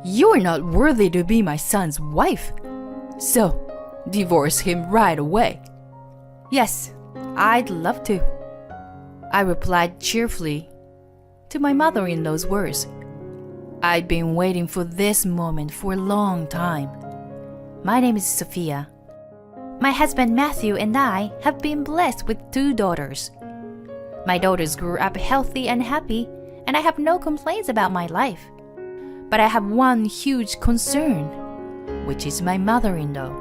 "You're not worthy to be my son's wife. So, divorce him right away." "Yes, I'd love to," I replied cheerfully to my mother-in-law's words. I'd been waiting for this moment for a long time. My name is Sophia. My husband Matthew and I have been blessed with 2 daughters. My daughters grew up healthy and happy, and I have no complaints about my life. But I have one huge concern, which is my mother-in-law.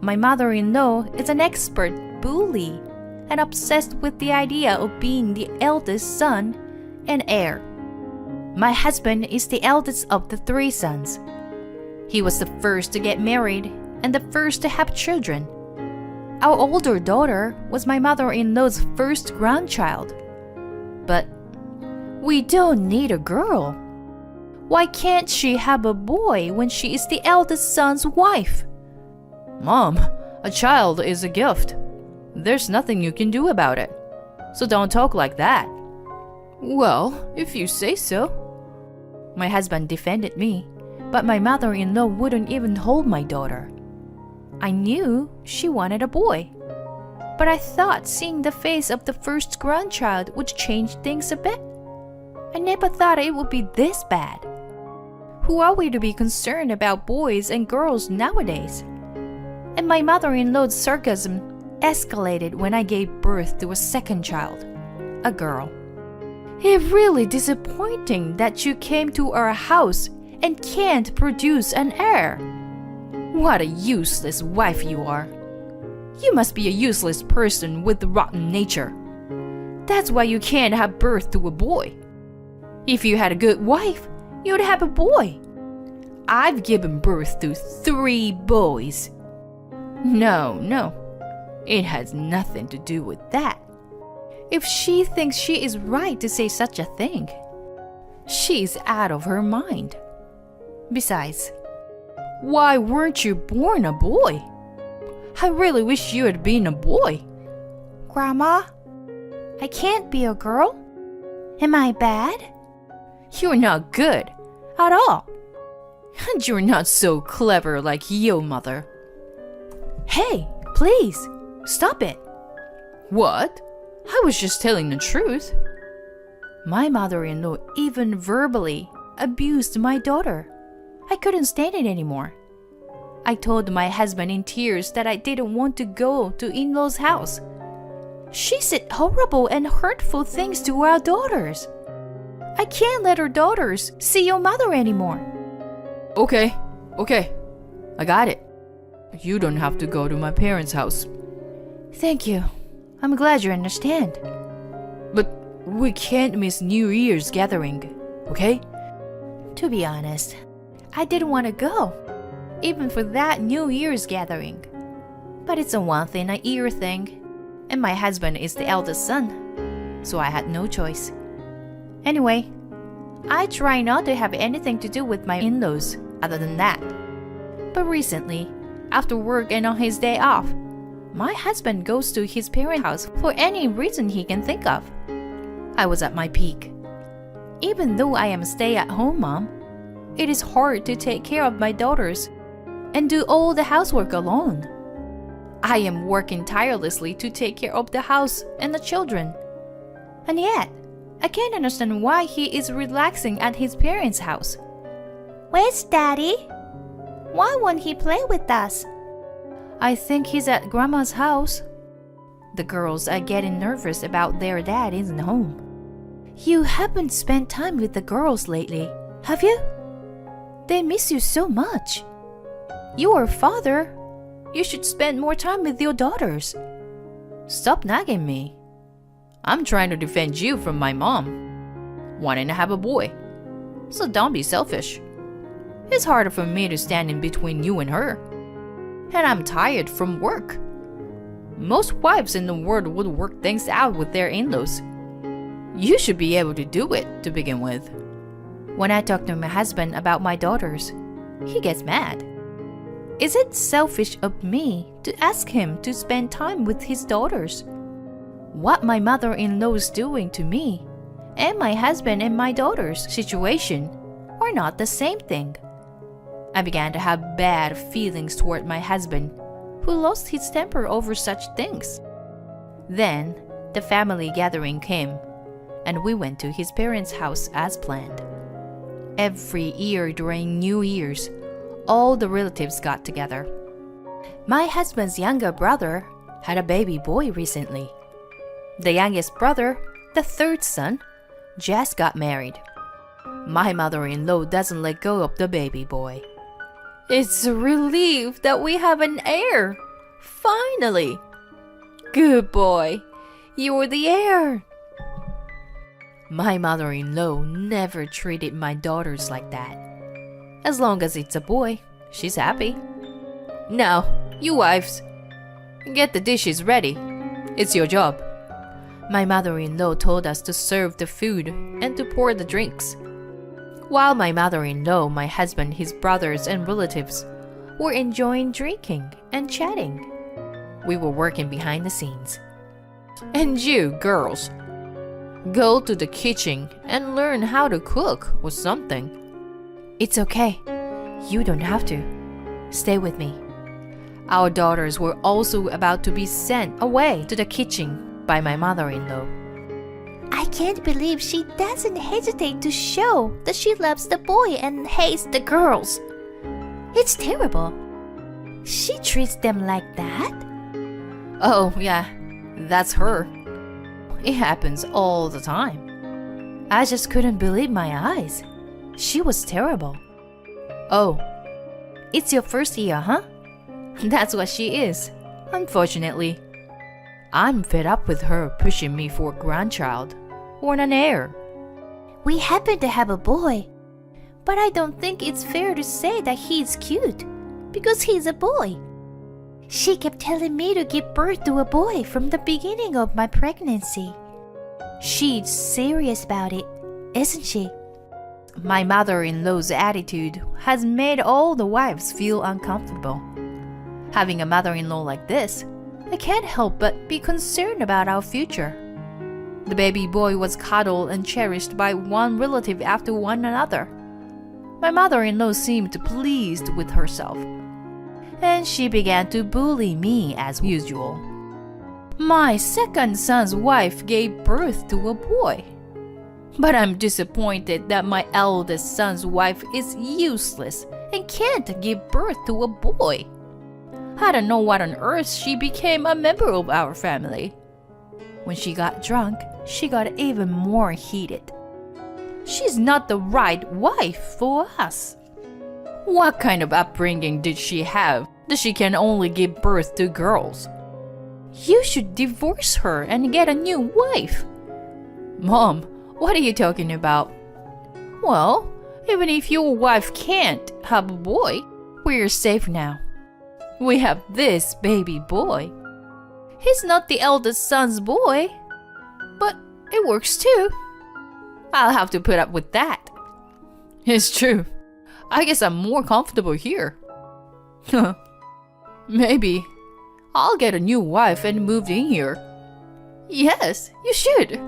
My mother-in-law is an expert bully and obsessed with the idea of being the eldest son and heir. My husband is the eldest of the 3 sons. He was the first to get married and the first to have children. Our older daughter was my mother-in-law's first grandchild. But we don't need a girl. Why can't she have a boy when she is the eldest son's wife? "Mom, a child is a gift. There's nothing you can do about it. So don't talk like that." "Well, if you say so." My husband defended me, but my mother-in-law wouldn't even hold my daughter. I knew she wanted a boy, but I thought seeing the face of the first grandchild would change things a bit. I never thought it would be this bad. Who are we to be concerned about boys and girls nowadays? And my mother-in-law's sarcasm escalated when I gave birth to a second child, a girl. "It's really disappointing that you came to our house and can't produce an heir. What a useless wife you are. You must be a useless person with a rotten nature. That's why you can't have birth to a boy. If you had a good wife, you'd have a boy. I've given birth to 3 boys. No, it has nothing to do with that. If she thinks she is right to say such a thing, she's out of her mind. Besides, why weren't you born a boy? I really wish you had been a boy." "Grandma, I can't be a girl. Am I bad?" "You're not good at all. And you're not so clever like your mother." "Hey, please, stop it." "What? I was just telling the truth." My mother-in-law even verbally abused my daughter. I couldn't stand it anymore. I told my husband in tears that I didn't want to go to in-law's house. She said horrible and hurtful things to our daughters. I can't let her daughters see your mother anymore. Okay, I got it. You don't have to go to my parents' house." "Thank you. I'm glad you understand." "But we can't miss New Year's gathering, okay?" To be honest, I didn't want to go, even for that New Year's gathering. But it's a once-in-a-year thing, and my husband is the eldest son, so I had no choice. Anyway, I try not to have anything to do with my in-laws other than that. But recently, after work and on his day off, my husband goes to his parents' house for any reason he can think of. I was at my peak. Even though I am a stay-at-home mom, it is hard to take care of my daughters and do all the housework alone. I am working tirelessly to take care of the house and the children. And yet, I can't understand why he is relaxing at his parents' house. "Where's Daddy? Why won't he play with us?" "I think he's at Grandma's house." The girls are getting nervous about their dad isn't home. "You haven't spent time with the girls lately, have you? They miss you so much. You're a father. You should spend more time with your daughters." "Stop nagging me. I'm trying to defend you from my mom wanting to have a boy. So don't be selfish. It's harder for me to stand in between you and her. And I'm tired from work. Most wives in the world would work things out with their in-laws. You should be able to do it to begin with." When I talk to my husband about my daughters, he gets mad. Is it selfish of me to ask him to spend time with his daughters? What my mother-in-law is doing to me and my husband and my daughter's situation are not the same thing. I began to have bad feelings toward my husband, who lost his temper over such things. Then, the family gathering came, and we went to his parents' house as planned. Every year during New Year's, all the relatives got together. My husband's younger brother had a baby boy recently. The youngest brother, the third son, just got married. My mother-in-law doesn't let go of the baby boy. It's a relief that we have an heir. Finally. Good boy. You're the heir. My mother-in-law never treated my daughters like that. As long as it's a boy, she's happy. Now, you wives, get the dishes ready. It's your job. My mother-in-law told us to serve the food and to pour the drinks. While my mother-in-law, my husband, his brothers, and relatives were enjoying drinking and chatting, we were working behind the scenes. And you, girls, go to the kitchen and learn how to cook or something. It's okay. You don't have to. Stay with me. Our daughters were also about to be sent away to the kitchen by my mother-in-law. I can't believe she doesn't hesitate to show that she loves the boy and hates the girls. It's terrible. She treats them like that? Oh, yeah, that's her. It happens all the time. I just couldn't believe my eyes. She was terrible. Oh, it's your first year, huh? That's what she is, unfortunately. I'm fed up with her pushing me for a grandchild or an heir. We happen to have a boy, but I don't think it's fair to say that he's cute, because he's a boy. She kept telling me to give birth to a boy from the beginning of my pregnancy. She's serious about it, isn't she? My mother-in-law's attitude has made all the wives feel uncomfortable. Having a mother-in-law like this, I can't help but be concerned about our future. The baby boy was cuddled and cherished by one relative after one another. My mother-in-law seemed pleased with herself, and she began to bully me as usual. My second son's wife gave birth to a boy, but I'm disappointed that my eldest son's wife is useless and can't give birth to a boy. I don't know what on earth she became a member of our family. When she got drunk, she got even more heated. She's not the right wife for us. What kind of upbringing did she have that she can only give birth to girls? You should divorce her and get a new wife. Mom, what are you talking about? Well, even if your wife can't have a boy, we're safe now. We have this baby boy. He's not the eldest son's boy, but it works too. I'll have to put up with that. It's true. I guess I'm more comfortable here. Maybe I'll get a new wife and move in here. Yes, you should.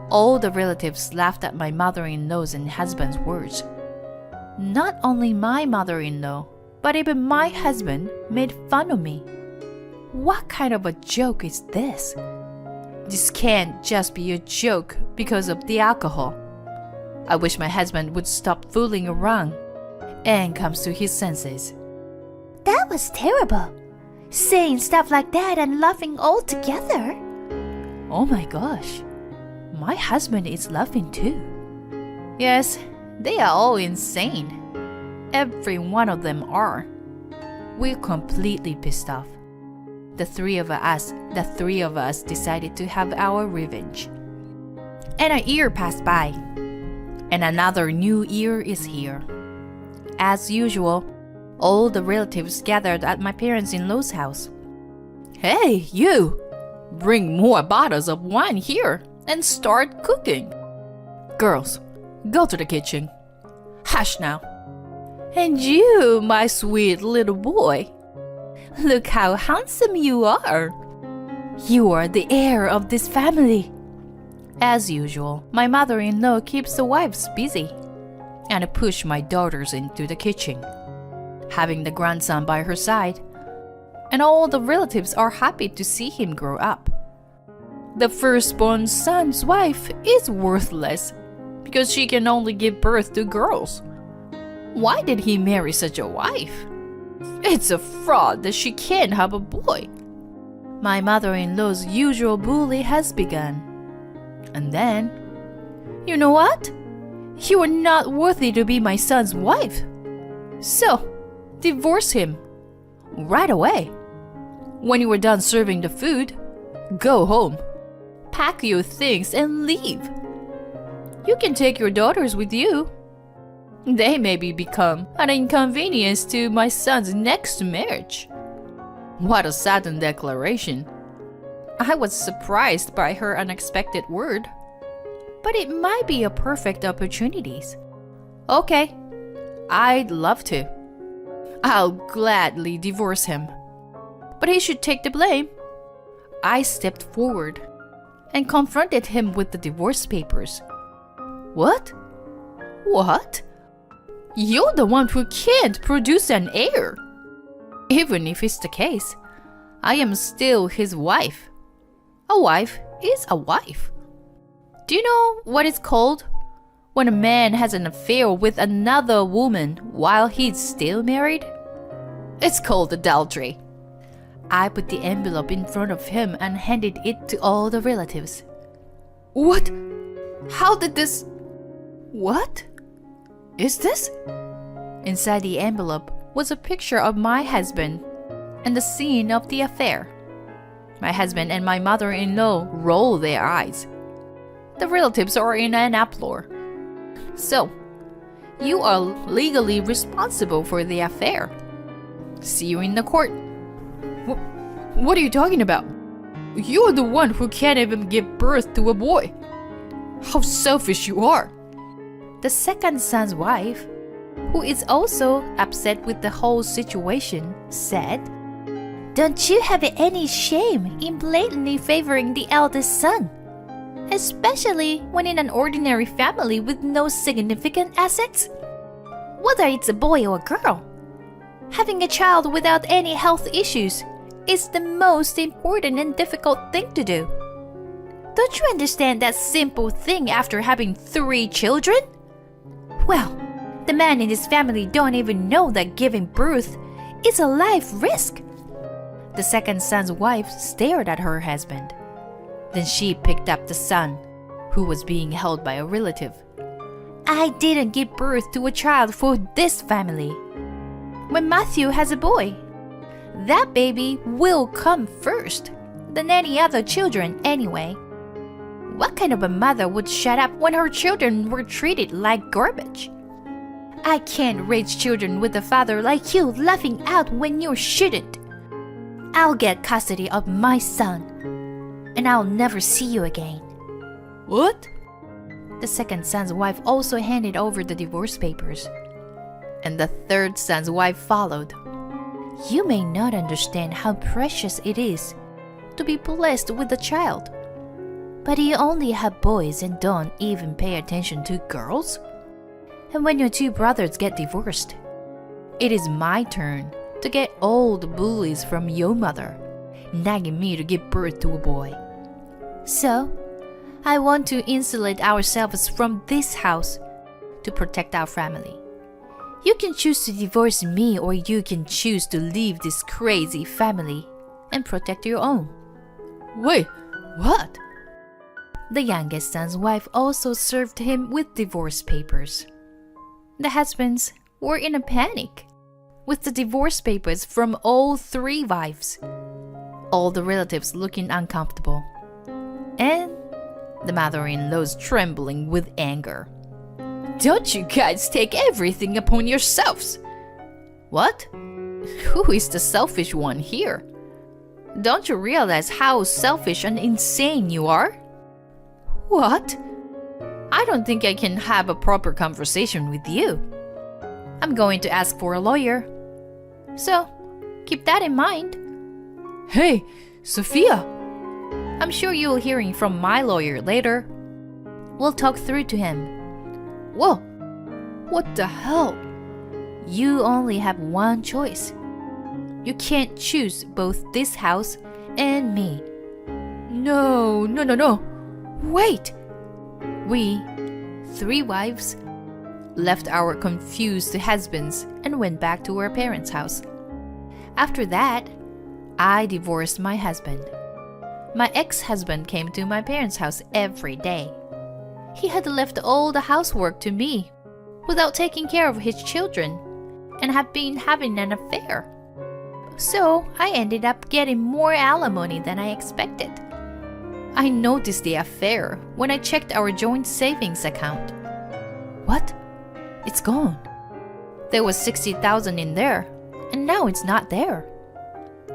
All the relatives laughed at my mother-in-law's and husband's words. Not only my mother-in-law, but even my husband made fun of me. What kind of a joke is this? This can't just be a joke because of the alcohol. I wish my husband would stop fooling around and comes to his senses. That was terrible. Saying stuff like that and laughing all together. Oh my gosh. My husband is laughing too. Yes, they are all insane. Every one of them are. We're completely pissed off. The three of us decided to have our revenge. And a year passed by, and another new year is here. As usual, all the relatives gathered at my parents-in-law's house. Hey, you! Bring more bottles of wine here and start cooking. Girls, go to the kitchen. Hush now. And you, my sweet little boy, look how handsome you are. You are the heir of this family. As usual, my mother-in-law keeps the wives busy. and pushed my daughters into the kitchen, having the grandson by her side, and all the relatives are happy to see him grow up. The firstborn son's wife is worthless because she can only give birth to girls. Why did he marry such a wife? It's a fraud that she can't have a boy. My mother-in-law's usual bully has begun. And then, you know what? You are not worthy to be my son's wife. So, divorce him. Right away. When you are done serving the food, go home. Pack your things and leave. You can take your daughters with you. They maybe become an inconvenience to my son's next marriage. What a sudden declaration. I was surprised by her unexpected word. But it might be a perfect opportunity. Okay, I'd love to. I'll gladly divorce him. But he should take the blame. I stepped forward and confronted him with the divorce papers. What? What? You're the one who can't produce an heir. Even if it's the case, I am still his wife. A wife is a wife. Do you know what it's called when a man has an affair with another woman while he's still married? It's called adultery. I put the envelope in front of him and handed it to all the relatives. What? How did this... What? Is this? Inside the envelope was a picture of my husband and the scene of the affair. My husband and my mother-in-law roll their eyes. The relatives are in an uproar. So, you are legally responsible for the affair. See you in the court. What are you talking about? You're the one who can't even give birth to a boy. How selfish you are. The second son's wife, who is also upset with the whole situation, said, Don't you have any shame in blatantly favoring the eldest son? Especially when in an ordinary family with no significant assets? Whether it's a boy or a girl, having a child without any health issues is the most important and difficult thing to do. Don't you understand that simple thing after having 3 children? Well, the man in his family don't even know that giving birth is a life risk. The second son's wife stared at her husband. Then she picked up the son, who was being held by a relative. I didn't give birth to a child for this family. When Matthew has a boy, that baby will come first than any other children anyway. What kind of a mother would shut up when her children were treated like garbage? I can't raise children with a father like you laughing out when you shouldn't. I'll get custody of my son, and I'll never see you again. What? The second son's wife also handed over the divorce papers, and the third son's wife followed. You may not understand how precious it is to be blessed with a child, but you only have boys and don't even pay attention to girls? And when your 2 brothers get divorced, it is my turn to get all the bullies from your mother, nagging me to give birth to a boy. So, I want to insulate ourselves from this house to protect our family. You can choose to divorce me, or you can choose to leave this crazy family and protect your own. Wait, what? The youngest son's wife also served him with divorce papers. The husbands were in a panic with the divorce papers from all 3 wives, all the relatives looking uncomfortable, and the mother-in-law's trembling with anger. Don't you guys take everything upon yourselves? What? Who is the selfish one here? Don't you realize how selfish and insane you are? What? I don't think I can have a proper conversation with you. I'm going to ask for a lawyer. So, keep that in mind. Hey, Sophia! I'm sure you'll hear from my lawyer later. We'll talk through to him. Whoa! What the hell? You only have one choice. You can't choose both this house and me. No. Wait! We, 3 wives, left our confused husbands and went back to our parents' house. After that, I divorced my husband. My ex-husband came to my parents' house every day. He had left all the housework to me without taking care of his children and had been having an affair. So I ended up getting more alimony than I expected. I noticed the affair when I checked our joint savings account. What? It's gone. There was 60,000 in there, and now it's not there.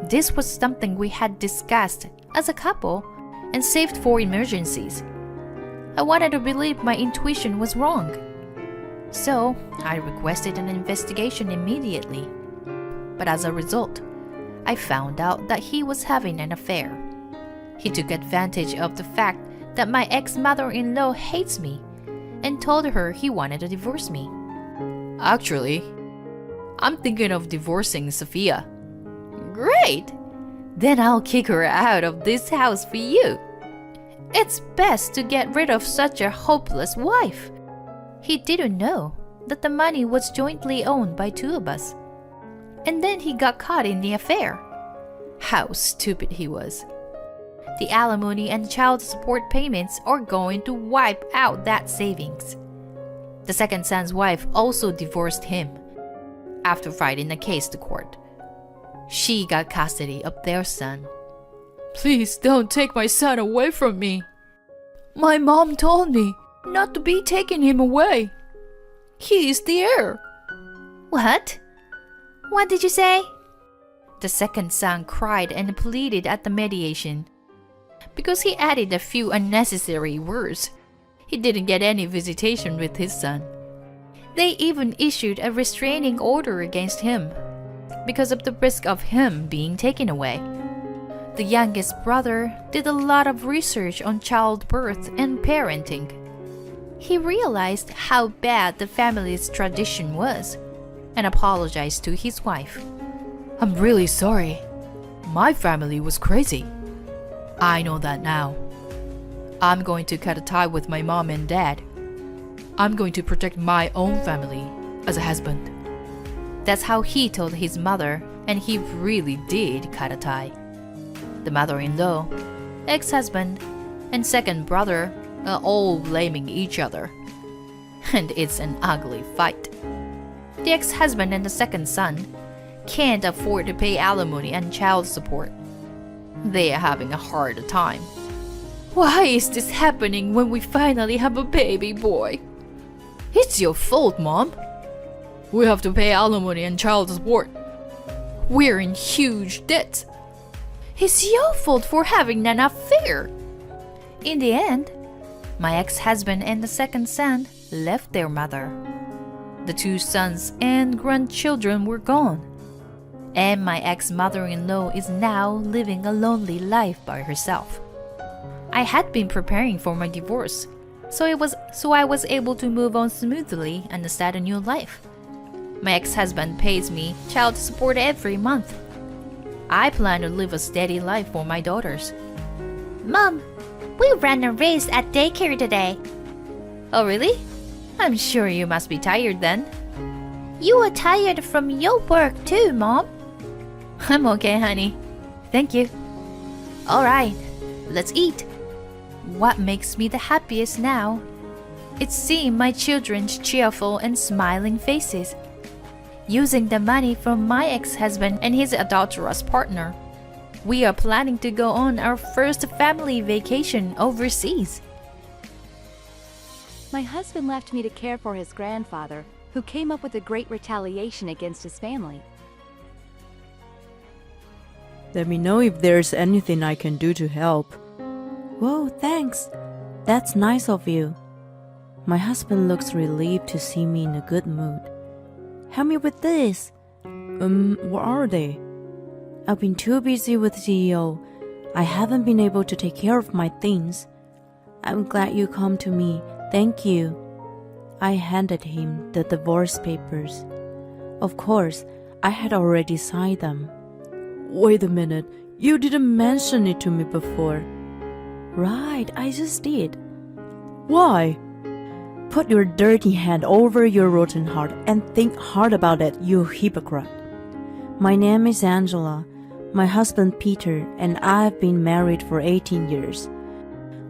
This was something we had discussed as a couple and saved for emergencies. I wanted to believe my intuition was wrong. So I requested an investigation immediately. But as a result, I found out that he was having an affair. He took advantage of the fact that my ex-mother-in-law hates me and told her he wanted to divorce me. Actually, I'm thinking of divorcing Sophia. Great! Then I'll kick her out of this house for you. It's best to get rid of such a hopeless wife. He didn't know that the money was jointly owned by 2 of us. And then he got caught in the affair. How stupid he was. The alimony and child support payments are going to wipe out that savings. The second son's wife also divorced him after fighting the case to court. She got custody of their son. Please don't take my son away from me. My mom told me not to be taking him away. He is the heir. What? What did you say? The second son cried and pleaded at the mediation. Because he added a few unnecessary words, he didn't get any visitation with his son. They even issued a restraining order against him because of the risk of him being taken away. The youngest brother did a lot of research on childbirth and parenting. He realized how bad the family's tradition was and apologized to his wife. I'm really sorry. My family was crazy. I know that now. I'm going to cut a tie with my mom and dad. I'm going to protect my own family as a husband. That's how he told his mother, and he really did cut a tie. The mother-in-law, ex-husband, and second brother are all blaming each other. And it's an ugly fight. The ex-husband and the second son can't afford to pay alimony and child support. They are having a hard time. Why is this happening when we finally have a baby boy? It's your fault, Mom. We have to pay alimony and child support. We're in huge debt. It's your fault for having an affair. In the end, my ex-husband and the second son left their mother. The 2 sons and grandchildren were gone. And my ex-mother-in-law is now living a lonely life by herself. I had been preparing for my divorce, so I was able to move on smoothly and start a new life. My ex-husband pays me child support every month. I plan to live a steady life for my daughters. Mom, we ran a race at daycare today. Oh, really? I'm sure you must be tired then. You are tired from your work too, Mom. I'm okay, honey. Thank you. All right, let's eat. What makes me the happiest now? It's seeing my children's cheerful and smiling faces. Using the money from my ex-husband and his adulterous partner, we are planning to go on our first family vacation overseas. My husband left me to care for his grandfather, who came up with a great retaliation against his family. Let me know if there's anything I can do to help. Whoa, thanks. That's nice of you. My husband looks relieved to see me in a good mood. Help me with this. What are they? I've been too busy with CEO. I haven't been able to take care of my things. I'm glad you come to me. Thank you. I handed him the divorce papers. Of course, I had already signed them. Wait a minute, you didn't mention it to me before. Right, I just did. Why? Put your dirty hand over your rotten heart and think hard about it, you hypocrite. My name is Angela. My husband Peter and I have been married for 18 years.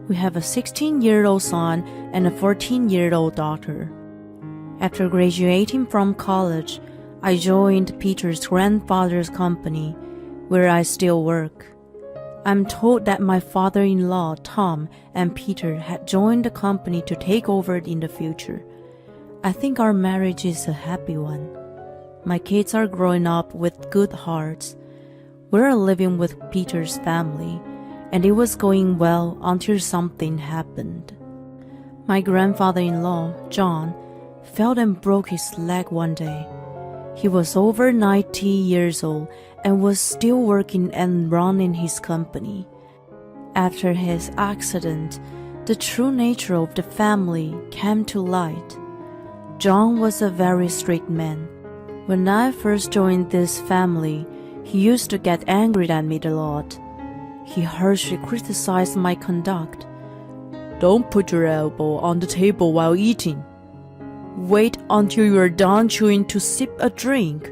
We have a 16-year-old son and a 14-year-old daughter. After graduating from college, I joined Peter's grandfather's company, where I still work. I'm told that my father-in-law, Tom, and Peter had joined the company to take over in the future. I think our marriage is a happy one. My kids are growing up with good hearts. We're living with Peter's family, and it was going well until something happened. My grandfather-in-law, John, fell and broke his leg one day. He was over 90 years old and was still working and running his company. After his accident, the true nature of the family came to light. John was a very strict man. When I first joined this family, he used to get angry at me a lot. He harshly criticized my conduct. Don't put your elbow on the table while eating. Wait until you are done chewing to sip a drink.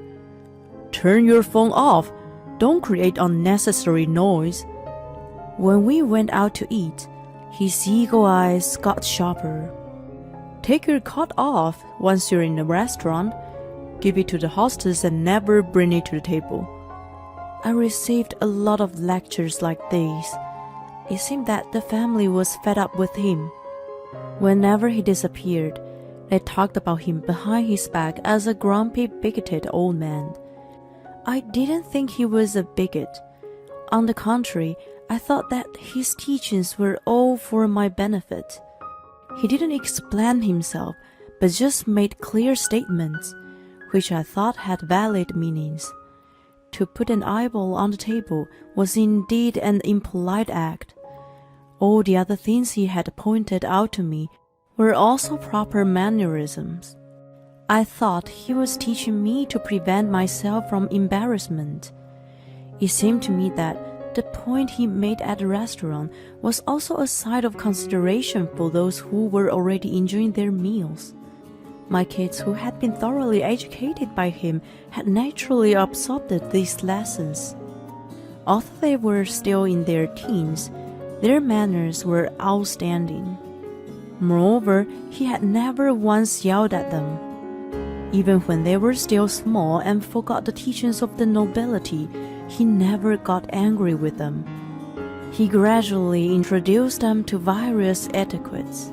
Turn your phone off. Don't create unnecessary noise. When we went out to eat, his eagle eyes got sharper. Take your coat off once you're in a restaurant. Give it to the hostess and never bring it to the table. I received a lot of lectures like these. It seemed that the family was fed up with him. Whenever he disappeared, they talked about him behind his back as a grumpy, bigoted old man. I didn't think he was a bigot. On the contrary, I thought that his teachings were all for my benefit. He didn't explain himself, but just made clear statements, which I thought had valid meanings. To put an eyeball on the table was indeed an impolite act. All the other things he had pointed out to me were also proper mannerisms. I thought he was teaching me to prevent myself from embarrassment. It seemed to me that the point he made at the restaurant was also a sign of consideration for those who were already enjoying their meals. My kids, who had been thoroughly educated by him, had naturally absorbed these lessons. Although they were still in their teens, their manners were outstanding. Moreover, he had never once yelled at them. Even when they were still small and forgot the teachings of the nobility, he never got angry with them. He gradually introduced them to various etiquettes.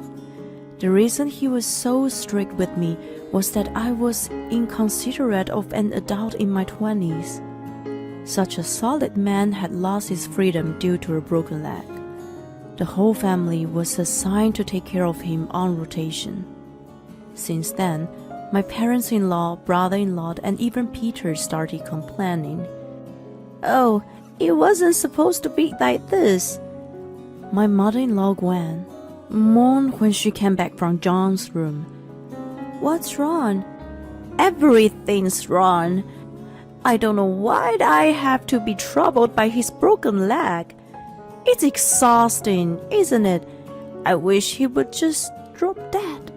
The reason he was so strict with me was that I was inconsiderate of an adult in my 20s. Such a solid man had lost his freedom due to a broken leg. The whole family was assigned to take care of him on rotation. Since then, my parents-in-law, brother-in-law, and even Peter started complaining. "Oh, it wasn't supposed to be like this." My mother-in-law, Gwen, moaned when she came back from John's room. "What's wrong?" "Everything's wrong. I don't know why I have to be troubled by his broken leg. It's exhausting, isn't it? I wish he would just drop dead."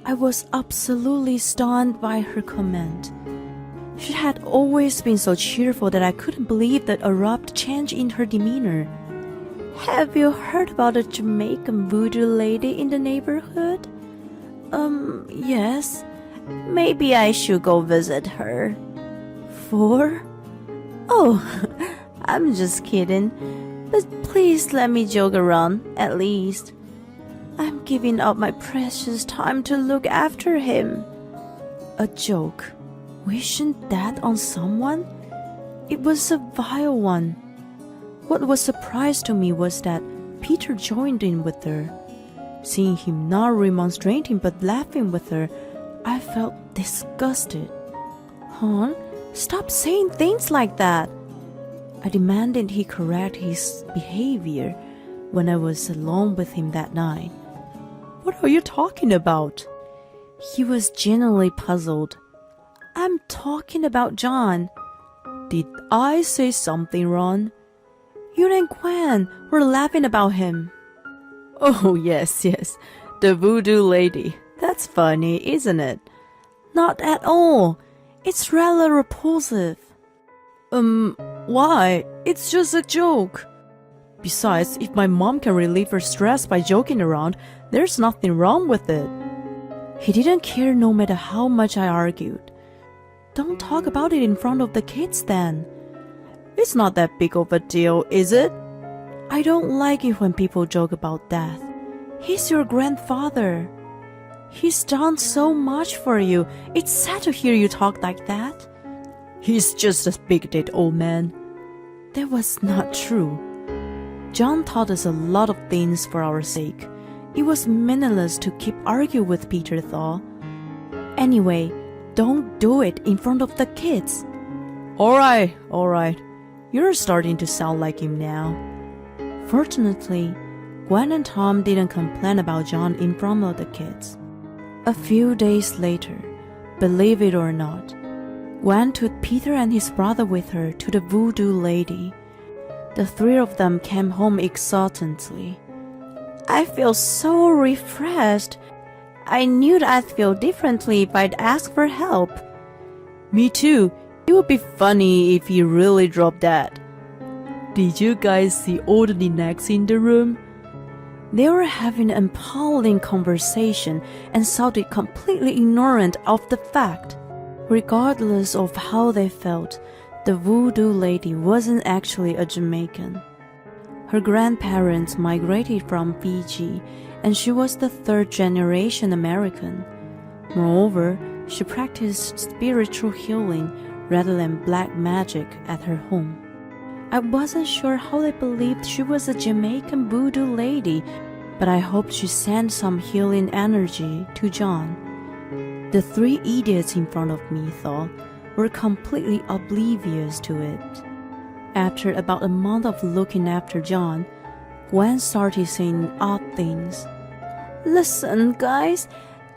I was absolutely stunned by her comment. She had always been so cheerful that I couldn't believe the abrupt change in her demeanor. "Have you heard about a Jamaican voodoo lady in the neighborhood?" Yes. Maybe I should go visit her." "For?" "Oh, I'm just kidding. But please let me joke around, at least. I'm giving up my precious time to look after him." A joke? Wishing that on someone? It was a vile one. What was surprise to me was that Peter joined in with her. Seeing him not remonstrating but laughing with her, I felt disgusted. "Hon, stop saying things like that." I demanded he correct his behavior when I was alone with him that night. "What are you talking about?" He was genuinely puzzled. I'm talking about John. Did I say something wrong? You and Gwen were laughing about him. Oh, yes, the voodoo lady. That's funny, isn't it? Not at all. It's rather repulsive. Why? It's just a joke. Besides, if my mom can relieve her stress by joking around, there's nothing wrong with it. He didn't care no matter how much I argued. Don't talk about it in front of the kids then. It's not that big of a deal, is it? I don't like it when people joke about death. He's your grandfather. He's done so much for you. It's sad to hear you talk like that. He's just a bigoted old man. That was not true. John taught us a lot of things for our sake. It was meaningless to keep arguing with Peter thought. Anyway, don't do it in front of the kids. Alright. You're starting to sound like him now. Fortunately, Gwen and Tom didn't complain about John in front of the kids. A few days later, believe it or not, Gwen took Peter and his brother with her to the voodoo lady. The three of them came home exultantly. I feel so refreshed. I knew I'd feel differently if I'd ask for help. Me too. It would be funny if you really dropped that. Did you guys see all the knickknacks in the room? They were having an appalling conversation and sounded completely ignorant of the fact. Regardless of how they felt, the voodoo lady wasn't actually a Jamaican. Her grandparents migrated from Fiji, and she was the third-generation American. Moreover, she practiced spiritual healing rather than black magic at her home. I wasn't sure how they believed she was a Jamaican voodoo lady, but I hoped she sent some healing energy to John. The three idiots in front of me, though, were completely oblivious to it. After about a month of looking after John, Gwen started saying odd things. Listen, guys,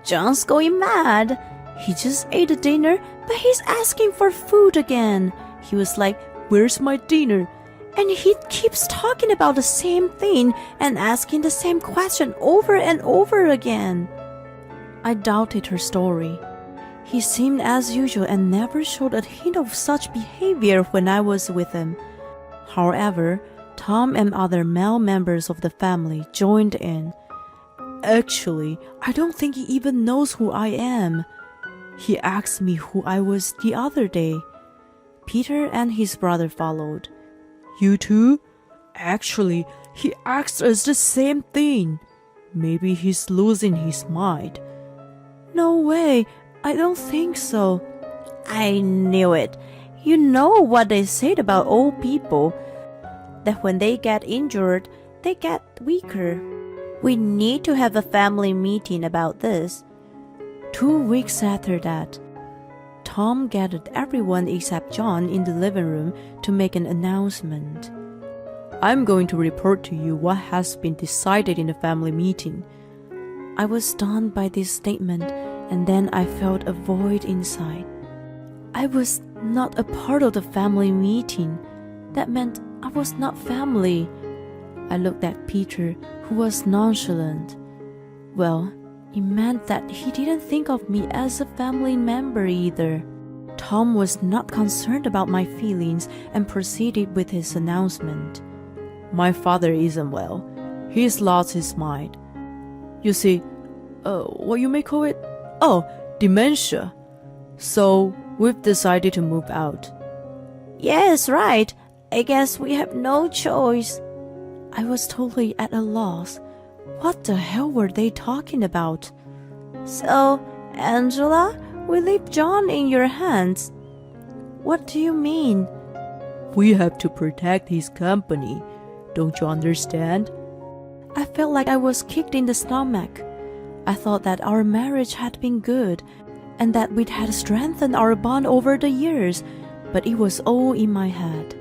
John's going mad. He just ate a dinner, but he's asking for food again. He was like, "Where's my dinner?" And he keeps talking about the same thing and asking the same question over and over again. I doubted her story. He seemed as usual and never showed a hint of such behavior when I was with him. However, Tom and other male members of the family joined in. Actually, I don't think he even knows who I am. He asked me who I was the other day. Peter and his brother followed. You too? Actually, he asked us the same thing. Maybe he's losing his mind. No way, I don't think so. I knew it. You know what they said about old people, that when they get injured, they get weaker. We need to have a family meeting about this. 2 weeks after that, Tom gathered everyone except John in the living room to make an announcement. I'm going to report to you what has been decided in the family meeting. I was stunned by this statement, and then I felt a void inside. I was not a part of the family meeting. That meant I was not family. I looked at Peter, who was nonchalant. Well, it meant that he didn't think of me as a family member either. Tom was not concerned about my feelings and proceeded with his announcement. My father isn't well. He's lost his mind. You see, what you may call it? Oh, dementia. So, we've decided to move out. Yes, right. I guess we have no choice. I was totally at a loss. What the hell were they talking about? So, Angela, we leave John in your hands. What do you mean? We have to protect his company. Don't you understand? I felt like I was kicked in the stomach. I thought that our marriage had been good and that we'd had strengthened our bond over the years, but it was all in my head.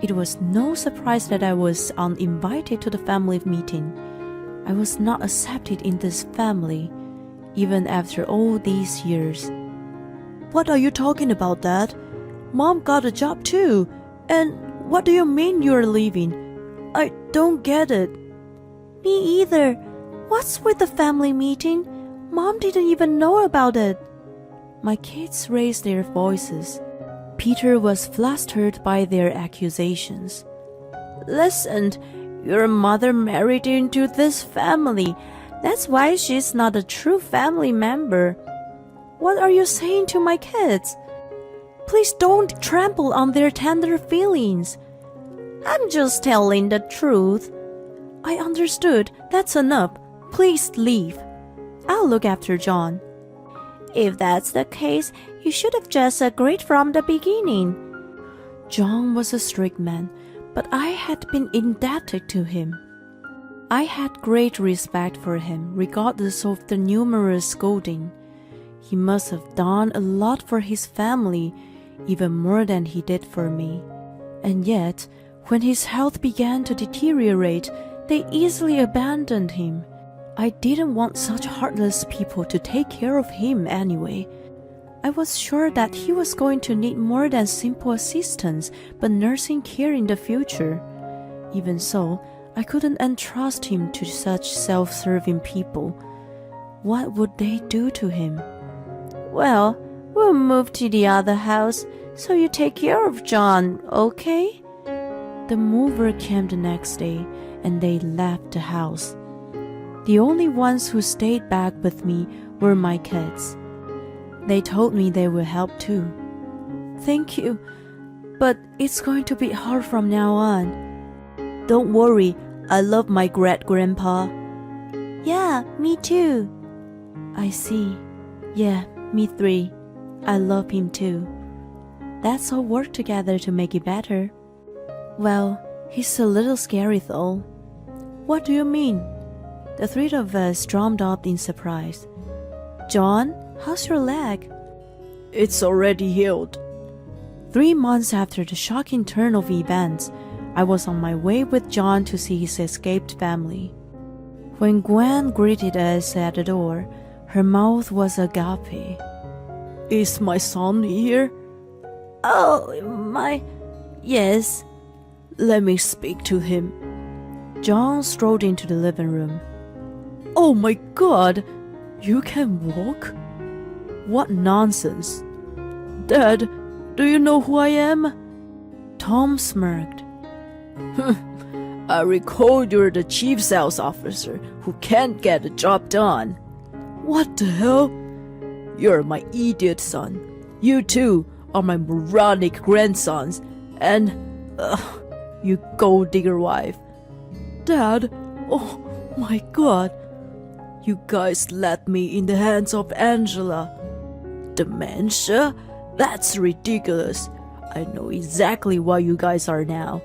It was no surprise that I was uninvited to the family meeting. I was not accepted in this family. even after all these years. What are you talking about, Dad? Mom got a job too. And what do you mean you're leaving? I don't get it. Me either. What's with the family meeting? Mom didn't even know about it. My kids raised their voices. Peter was flustered by their accusations. Listen, your mother married into this family. That's why she's not a true family member. What are you saying to my kids? Please don't trample on their tender feelings. I'm just telling the truth. I understood. That's enough. Please leave. I'll look after John. If that's the case, you should have just agreed from the beginning. John was a strict man, but I had been indebted to him. I had great respect for him, regardless of the numerous scolding. He must have done a lot for his family, even more than he did for me. And yet, when his health began to deteriorate, they easily abandoned him. I didn't want such heartless people to take care of him anyway. I was sure that he was going to need more than simple assistance, but nursing care in the future. Even so, I couldn't entrust him to such self-serving people. What would they do to him? Well, we'll move to the other house, so you take care of John, okay? The mover came the next day, and they left the house. The only ones who stayed back with me were my kids. They told me they will help too. Thank you, but it's going to be hard from now on. Don't worry, I love my great-grandpa. Yeah, me too. I see. Yeah, me too. I love him too. Let's all work together to make it better. Well, he's a little scary though. What do you mean? The three of us stormed up in surprise. John, how's your leg? It's already healed. 3 months after the shocking turn of events, I was on my way with John to see his escaped family. When Gwen greeted us at the door, her mouth was agape. Is my son here? Oh, yes. Let me speak to him. John strolled into the living room. Oh my God! You can walk? What nonsense! Dad, do you know who I am? Tom smirked. I recall you're the chief sales officer who can't get the job done. What the hell? You're my idiot son. You two are my moronic grandsons. And, you gold digger wife. Dad, oh my God. You guys left me in the hands of Angela. Dementia? That's ridiculous. I know exactly what you guys are now.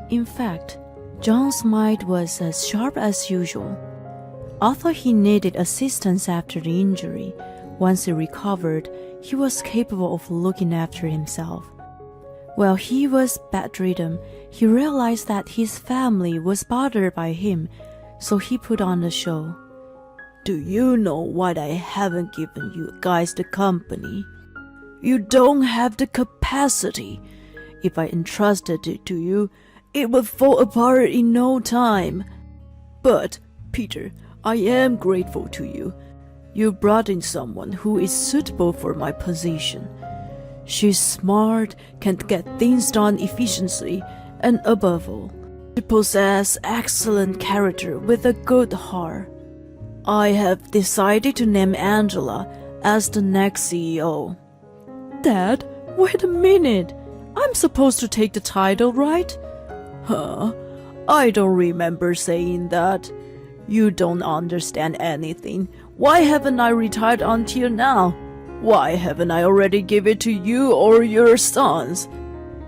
In fact, John's mind was as sharp as usual. Although he needed assistance after the injury, once he recovered, he was capable of looking after himself. While he was bedridden, he realized that his family was bothered by him, so he put on the show. Do you know why I haven't given you guys the company? You don't have the capacity. If I entrusted it to you, it would fall apart in no time. But, Peter, I am grateful to you. You brought in someone who is suitable for my position. She's smart, can get things done efficiently, and above all, she possesses excellent character with a good heart. I have decided to name Angela as the next CEO. Dad, wait a minute. I'm supposed to take the title, right? Huh? I don't remember saying that. You don't understand anything. Why haven't I retired until now? Why haven't I already given it to you or your sons?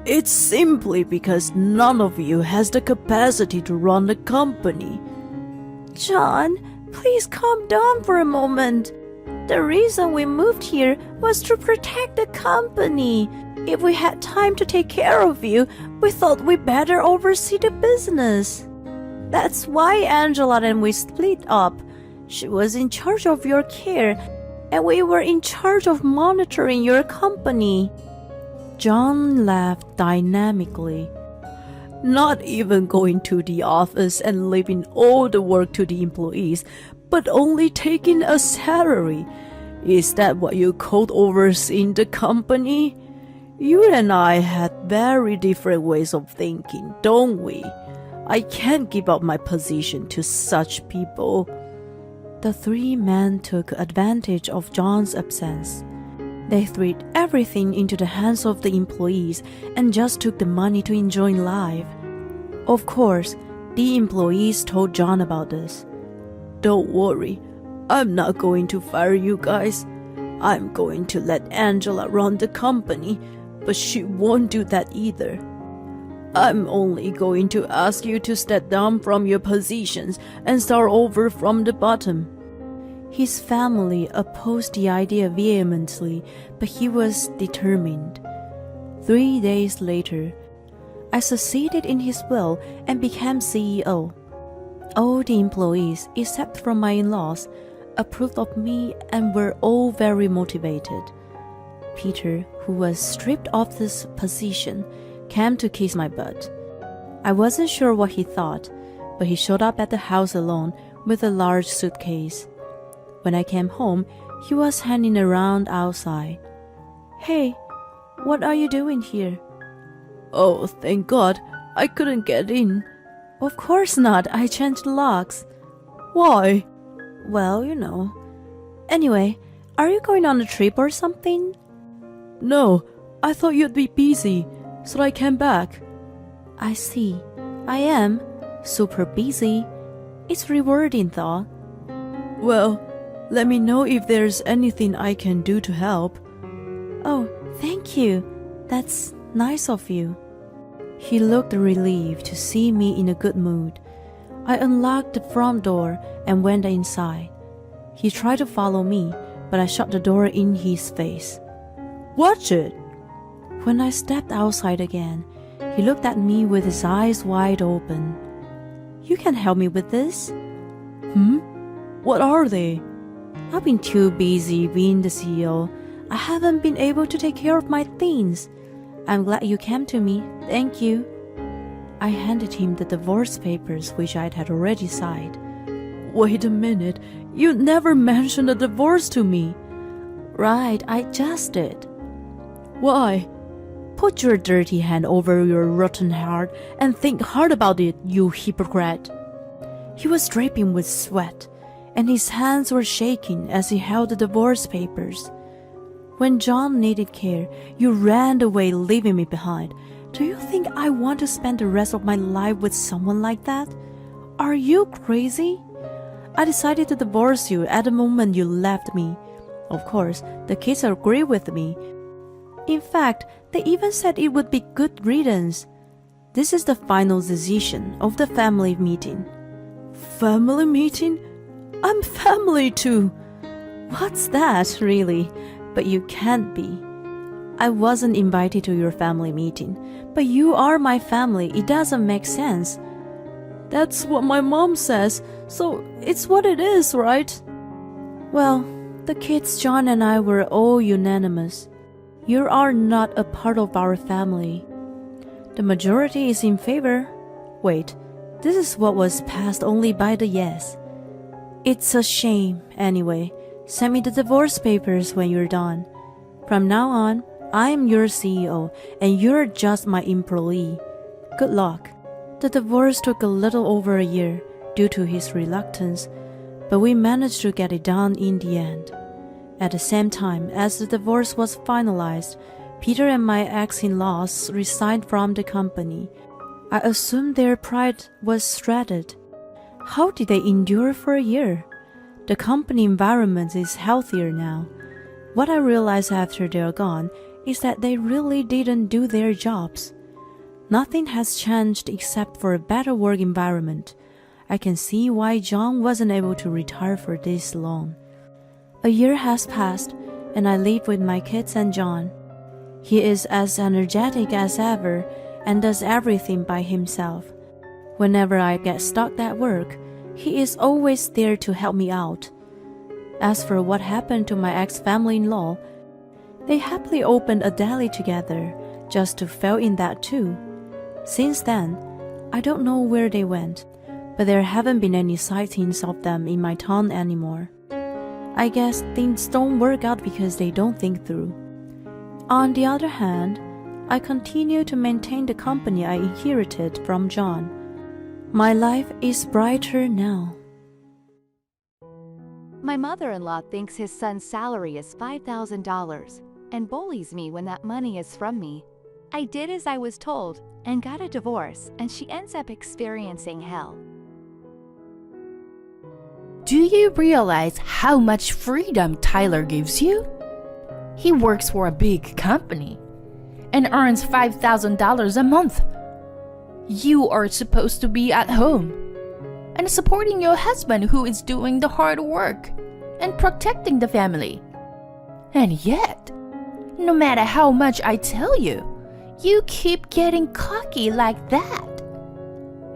It's simply because none of you has the capacity to run the company. John, please calm down for a moment. The reason we moved here was to protect the company. If we had time to take care of you, we thought we'd better oversee the business. That's why Angela and we split up. She was in charge of your care, and we were in charge of monitoring your company. John laughed dynamically. Not even going to the office and leaving all the work to the employees, but only taking a salary. Is that what you called overseeing the company? You and I had very different ways of thinking, don't we? I can't give up my position to such people. The three men took advantage of John's absence. They threw everything into the hands of the employees and just took the money to enjoy life. Of course, the employees told John about this. Don't worry, I'm not going to fire you guys. I'm going to let Angela run the company, but she won't do that either. I'm only going to ask you to step down from your positions and start over from the bottom. His family opposed the idea vehemently, but he was determined. 3 days later, I succeeded in his will and became CEO. All the employees, except from my in-laws, approved of me and were all very motivated. Peter, who was stripped of this position, came to kiss my butt. I wasn't sure what he thought, but he showed up at the house alone with a large suitcase. When I came home, he was hanging around outside. Hey, what are you doing here? Oh, thank God, I couldn't get in. Of course not, I changed locks. Why? Well, you know. Anyway, are you going on a trip or something? No, I thought you'd be busy, so I came back. I see. I am super busy. It's rewarding though. Well, let me know if there's anything I can do to help. Oh, thank you. That's nice of you. He looked relieved to see me in a good mood. I unlocked the front door and went inside. He tried to follow me, but I shut the door in his face. Watch it! When I stepped outside again, he looked at me with his eyes wide open. You can help me with this? What are they? I've been too busy being the CEO. I haven't been able to take care of my things. I'm glad you came to me. Thank you. I handed him the divorce papers which I had already signed. Wait a minute. You never mentioned a divorce to me. Right, I just did. Why? Put your dirty hand over your rotten heart and think hard about it, you hypocrite. He was dripping with sweat, and his hands were shaking as he held the divorce papers. When John needed care, you ran away, leaving me behind. Do you think I want to spend the rest of my life with someone like that? Are you crazy? I decided to divorce you at the moment you left me. Of course, the kids agree with me. In fact, they even said it would be good riddance. This is the final decision of the family meeting. Family meeting? I'm family too. What's that, really? But you can't be. I wasn't invited to your family meeting, but you are my family. It doesn't make sense. That's what my mom says, so it's what it is, right? Well, the kids, John and I were all unanimous. You are not a part of our family. The majority is in favor. Wait, this is what was passed only by the yes. It's a shame, anyway. Send me the divorce papers when you're done. From now on, I'm your CEO and you're just my employee. Good luck. The divorce took a little over a year due to his reluctance, but we managed to get it done in the end. At the same time as the divorce was finalized, Peter and my ex-in-laws resigned from the company. I assumed their pride was shredded. How did they endure for a year? The company environment is healthier now. What I realized after they're gone is that they really didn't do their jobs. Nothing has changed except for a better work environment. I can see why John wasn't able to retire for this long. A year has passed, and I live with my kids and John. He is as energetic as ever and does everything by himself. Whenever I get stuck at work, He is always there to help me out. As for what happened to my ex-family-in-law, they happily opened a deli together just to fail in that too. Since then, I don't know where they went, but there haven't been any sightings of them in my town anymore. I guess things don't work out because they don't think through. On the other hand, I continue to maintain the company I inherited from John. My life is brighter now. My mother-in-law thinks his son's salary is $5,000 and bullies me when that money is from me. I did as I was told and got a divorce, and she ends up experiencing hell. Do you realize how much freedom Tyler gives you? He works for a big company and earns $5,000 a month. You are supposed to be at home and supporting your husband who is doing the hard work and protecting the family. And yet, no matter how much I tell you, you keep getting cocky like that.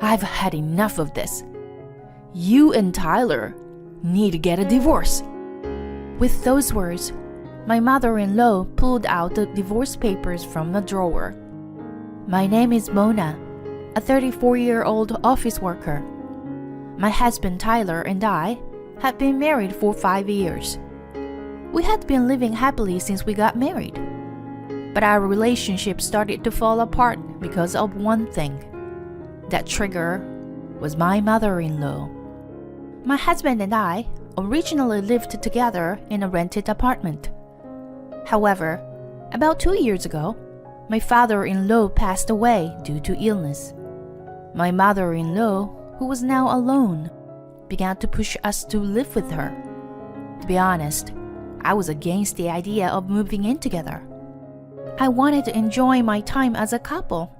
I've had enough of this. You and Tyler need to get a divorce. With those words, my mother-in-law pulled out the divorce papers from the drawer. My name is Mona, a 34-year-old office worker. My husband Tyler and I had been married for 5 years. We had been living happily since we got married. But our relationship started to fall apart because of one thing. That trigger was my mother-in-law. My husband and I originally lived together in a rented apartment. However, about 2 years ago, my father-in-law passed away due to illness. My mother-in-law, who was now alone, began to push us to live with her. To be honest, I was against the idea of moving in together. I wanted to enjoy my time as a couple.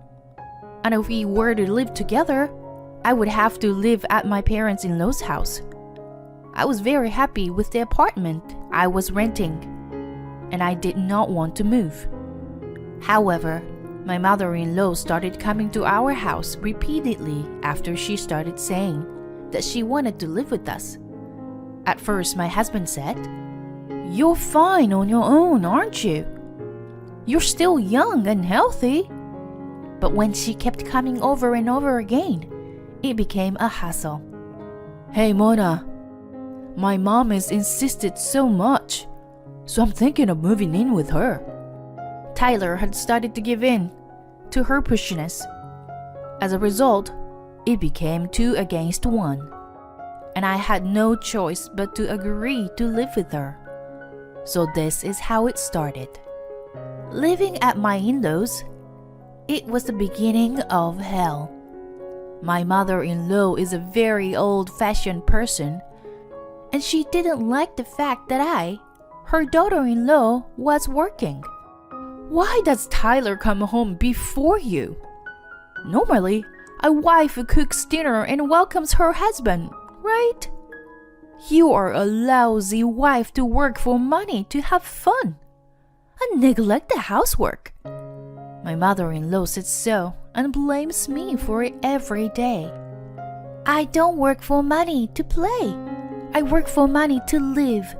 And if we were to live together, I would have to live at my parents-in-law's house. I was very happy with the apartment I was renting, and I did not want to move. However, my mother-in-law started coming to our house repeatedly after she started saying that she wanted to live with us. At first, my husband said, "You're fine on your own, aren't you? You're still young and healthy." But when she kept coming over and over again, it became a hassle. "Hey Mona, my mom has insisted so much, so I'm thinking of moving in with her." Tyler had started to give in to her pushiness. As a result, it became 2 against 1, and I had no choice but to agree to live with her. So this is how it started. Living at my in-laws, it was the beginning of hell. My mother-in-law is a very old-fashioned person, and she didn't like the fact that I, her daughter-in-law, was working. "Why does Tyler come home before you? Normally, a wife cooks dinner and welcomes her husband, right? You are a lousy wife to work for money to have fun and neglect the housework." My mother-in-law said so and blames me for it every day. "I don't work for money to play. I work for money to live."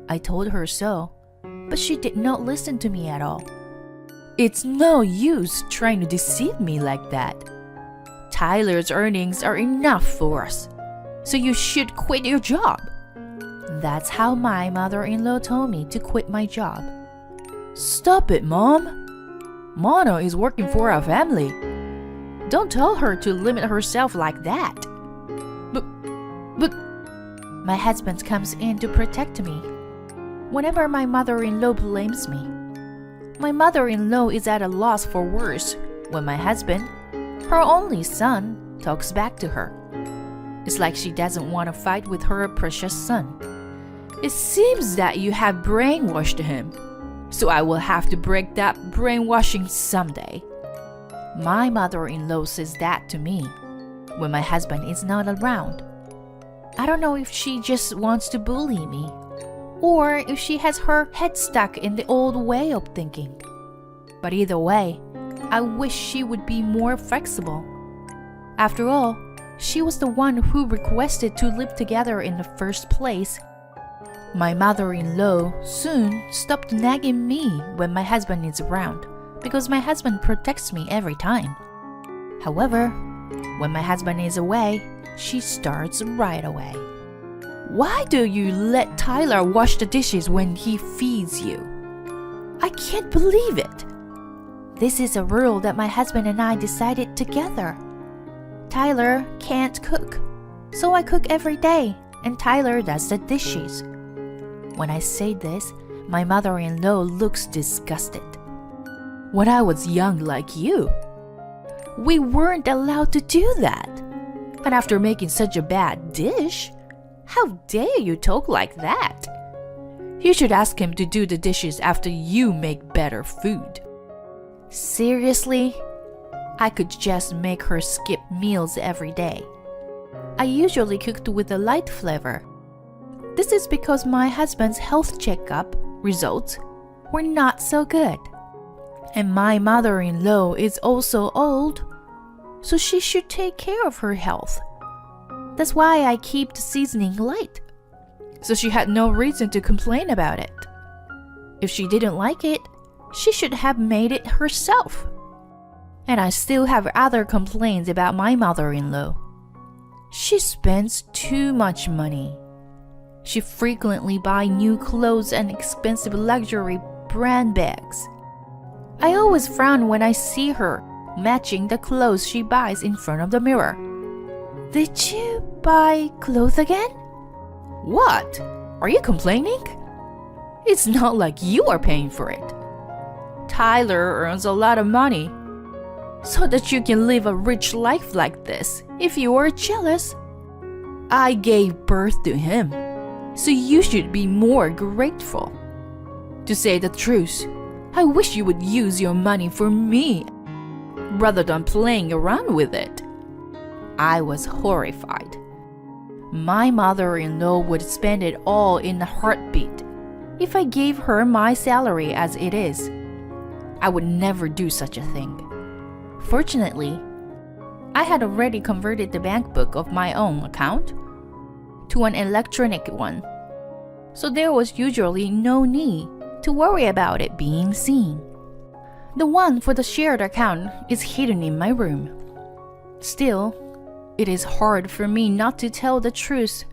I told her so, but she did not listen to me at all. "It's no use trying to deceive me like that. Tyler's earnings are enough for us, so you should quit your job." That's how my mother-in-law told me to quit my job. "Stop it, Mom. Mona is working for our family. Don't tell her to limit herself like that." But my husband comes in to protect me whenever my mother-in-law blames me. My mother-in-law is at a loss for words when my husband, her only son, talks back to her. It's like she doesn't want to fight with her precious son. "It seems that you have brainwashed him, so I will have to break that brainwashing someday." My mother-in-law says that to me when my husband is not around. I don't know if she just wants to bully me, or if she has her head stuck in the old way of thinking. But either way, I wish she would be more flexible. After all, she was the one who requested to live together in the first place, my mother-in-law soon stopped nagging me when my husband is around, because my husband protects me every time. However, when my husband is away, she starts right away. Why do you let Tyler wash the dishes when he feeds you? I can't believe it. This is a rule that my husband and I decided together. Tyler can't cook, so I cook every day, and Tyler does the dishes. When I say this, my mother-in-law looks disgusted. When I was young like you, we weren't allowed to do that. And after making such a bad dish, how dare you talk like that? You should ask him to do the dishes after you make better food. Seriously? I could just make her skip meals every day. I usually cooked with a light flavor. This is because my husband's health checkup results were not so good. And my mother-in-law is also old, so she should take care of her health. That's why I keep the seasoning light. So she had no reason to complain about it. If she didn't like it, she should have made it herself. And I still have other complaints about my mother-in-law. She spends too much money. She frequently buys new clothes and expensive luxury brand bags. I always frown when I see her matching the clothes she buys in front of the mirror. Did you buy clothes again? What? Are you complaining? It's not like you are paying for it. Tyler earns a lot of money, so that you can live a rich life like this. If you are jealous, I gave birth to him, so you should be more grateful. To say the truth, I wish you would use your money for me rather than playing around with it. I was horrified. My mother-in-law would spend it all in a heartbeat. If I gave her my salary as it is, I would never do such a thing. Fortunately, I had already converted the bank book of my own account to an electronic one, so there was usually no need to worry about it being seen. The one for the shared account is hidden in my room. Still, it is hard for me not to tell the truth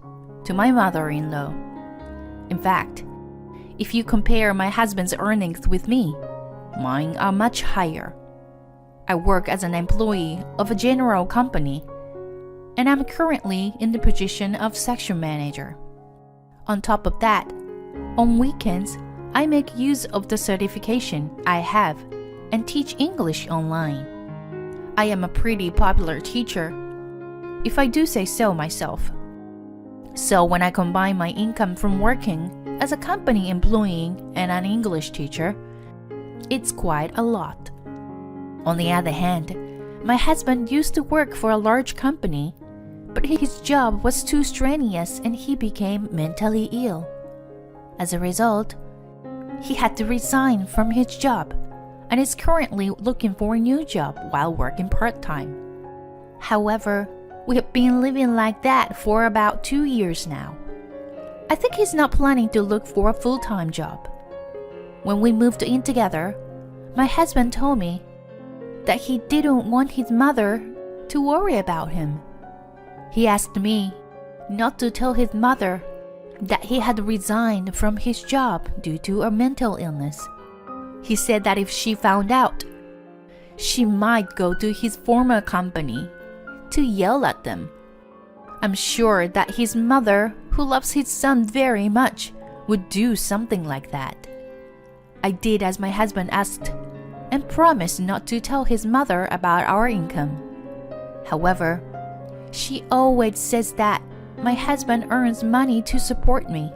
to my mother-in-law. In fact, if you compare my husband's earnings with me, mine are much higher. I work as an employee of a general company, and I'm currently in the position of section manager. On top of that, on weekends, I make use of the certification I have and teach English online. I am a pretty popular teacher, if I do say so myself. So when I combine my income from working as a company employee and an English teacher, it's quite a lot. On the other hand, my husband used to work for a large company, but his job was too strenuous and he became mentally ill. As a result, he had to resign from his job and is currently looking for a new job while working part-time. However, we have been living like that for about 2 years now. I think he's not planning to look for a full-time job. When we moved in together, my husband told me that he didn't want his mother to worry about him. He asked me not to tell his mother that he had resigned from his job due to a mental illness. He said that if she found out, she might go to his former company to yell at them. I'm sure that his mother, who loves his son very much, would do something like that. I did as my husband asked and promised not to tell his mother about our income. However, she always says that my husband earns money to support me,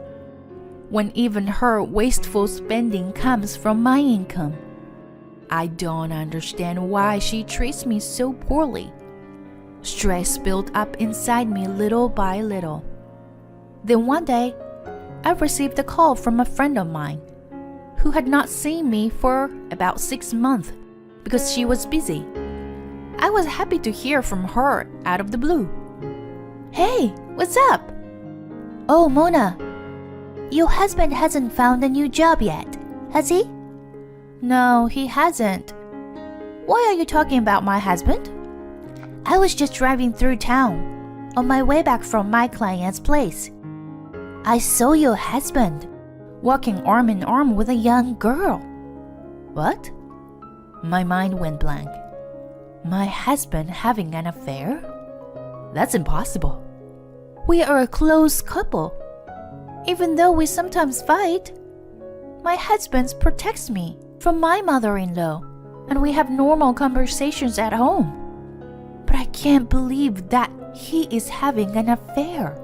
when even her wasteful spending comes from my income. I don't understand why she treats me so poorly. Stress built up inside me little by little. Then one day, I received a call from a friend of mine who had not seen me for about 6 months because she was busy. I was happy to hear from her out of the blue. Hey, what's up? Oh, Mona. Your husband hasn't found a new job yet, has he? No, he hasn't. Why are you talking about my husband? I was just driving through town on my way back from my client's place. I saw your husband walking arm in arm with a young girl. What? My mind went blank. My husband having an affair? That's impossible. We are a close couple. Even though we sometimes fight, my husband protects me from my mother-in-law, and we have normal conversations at home. But I can't believe that he is having an affair.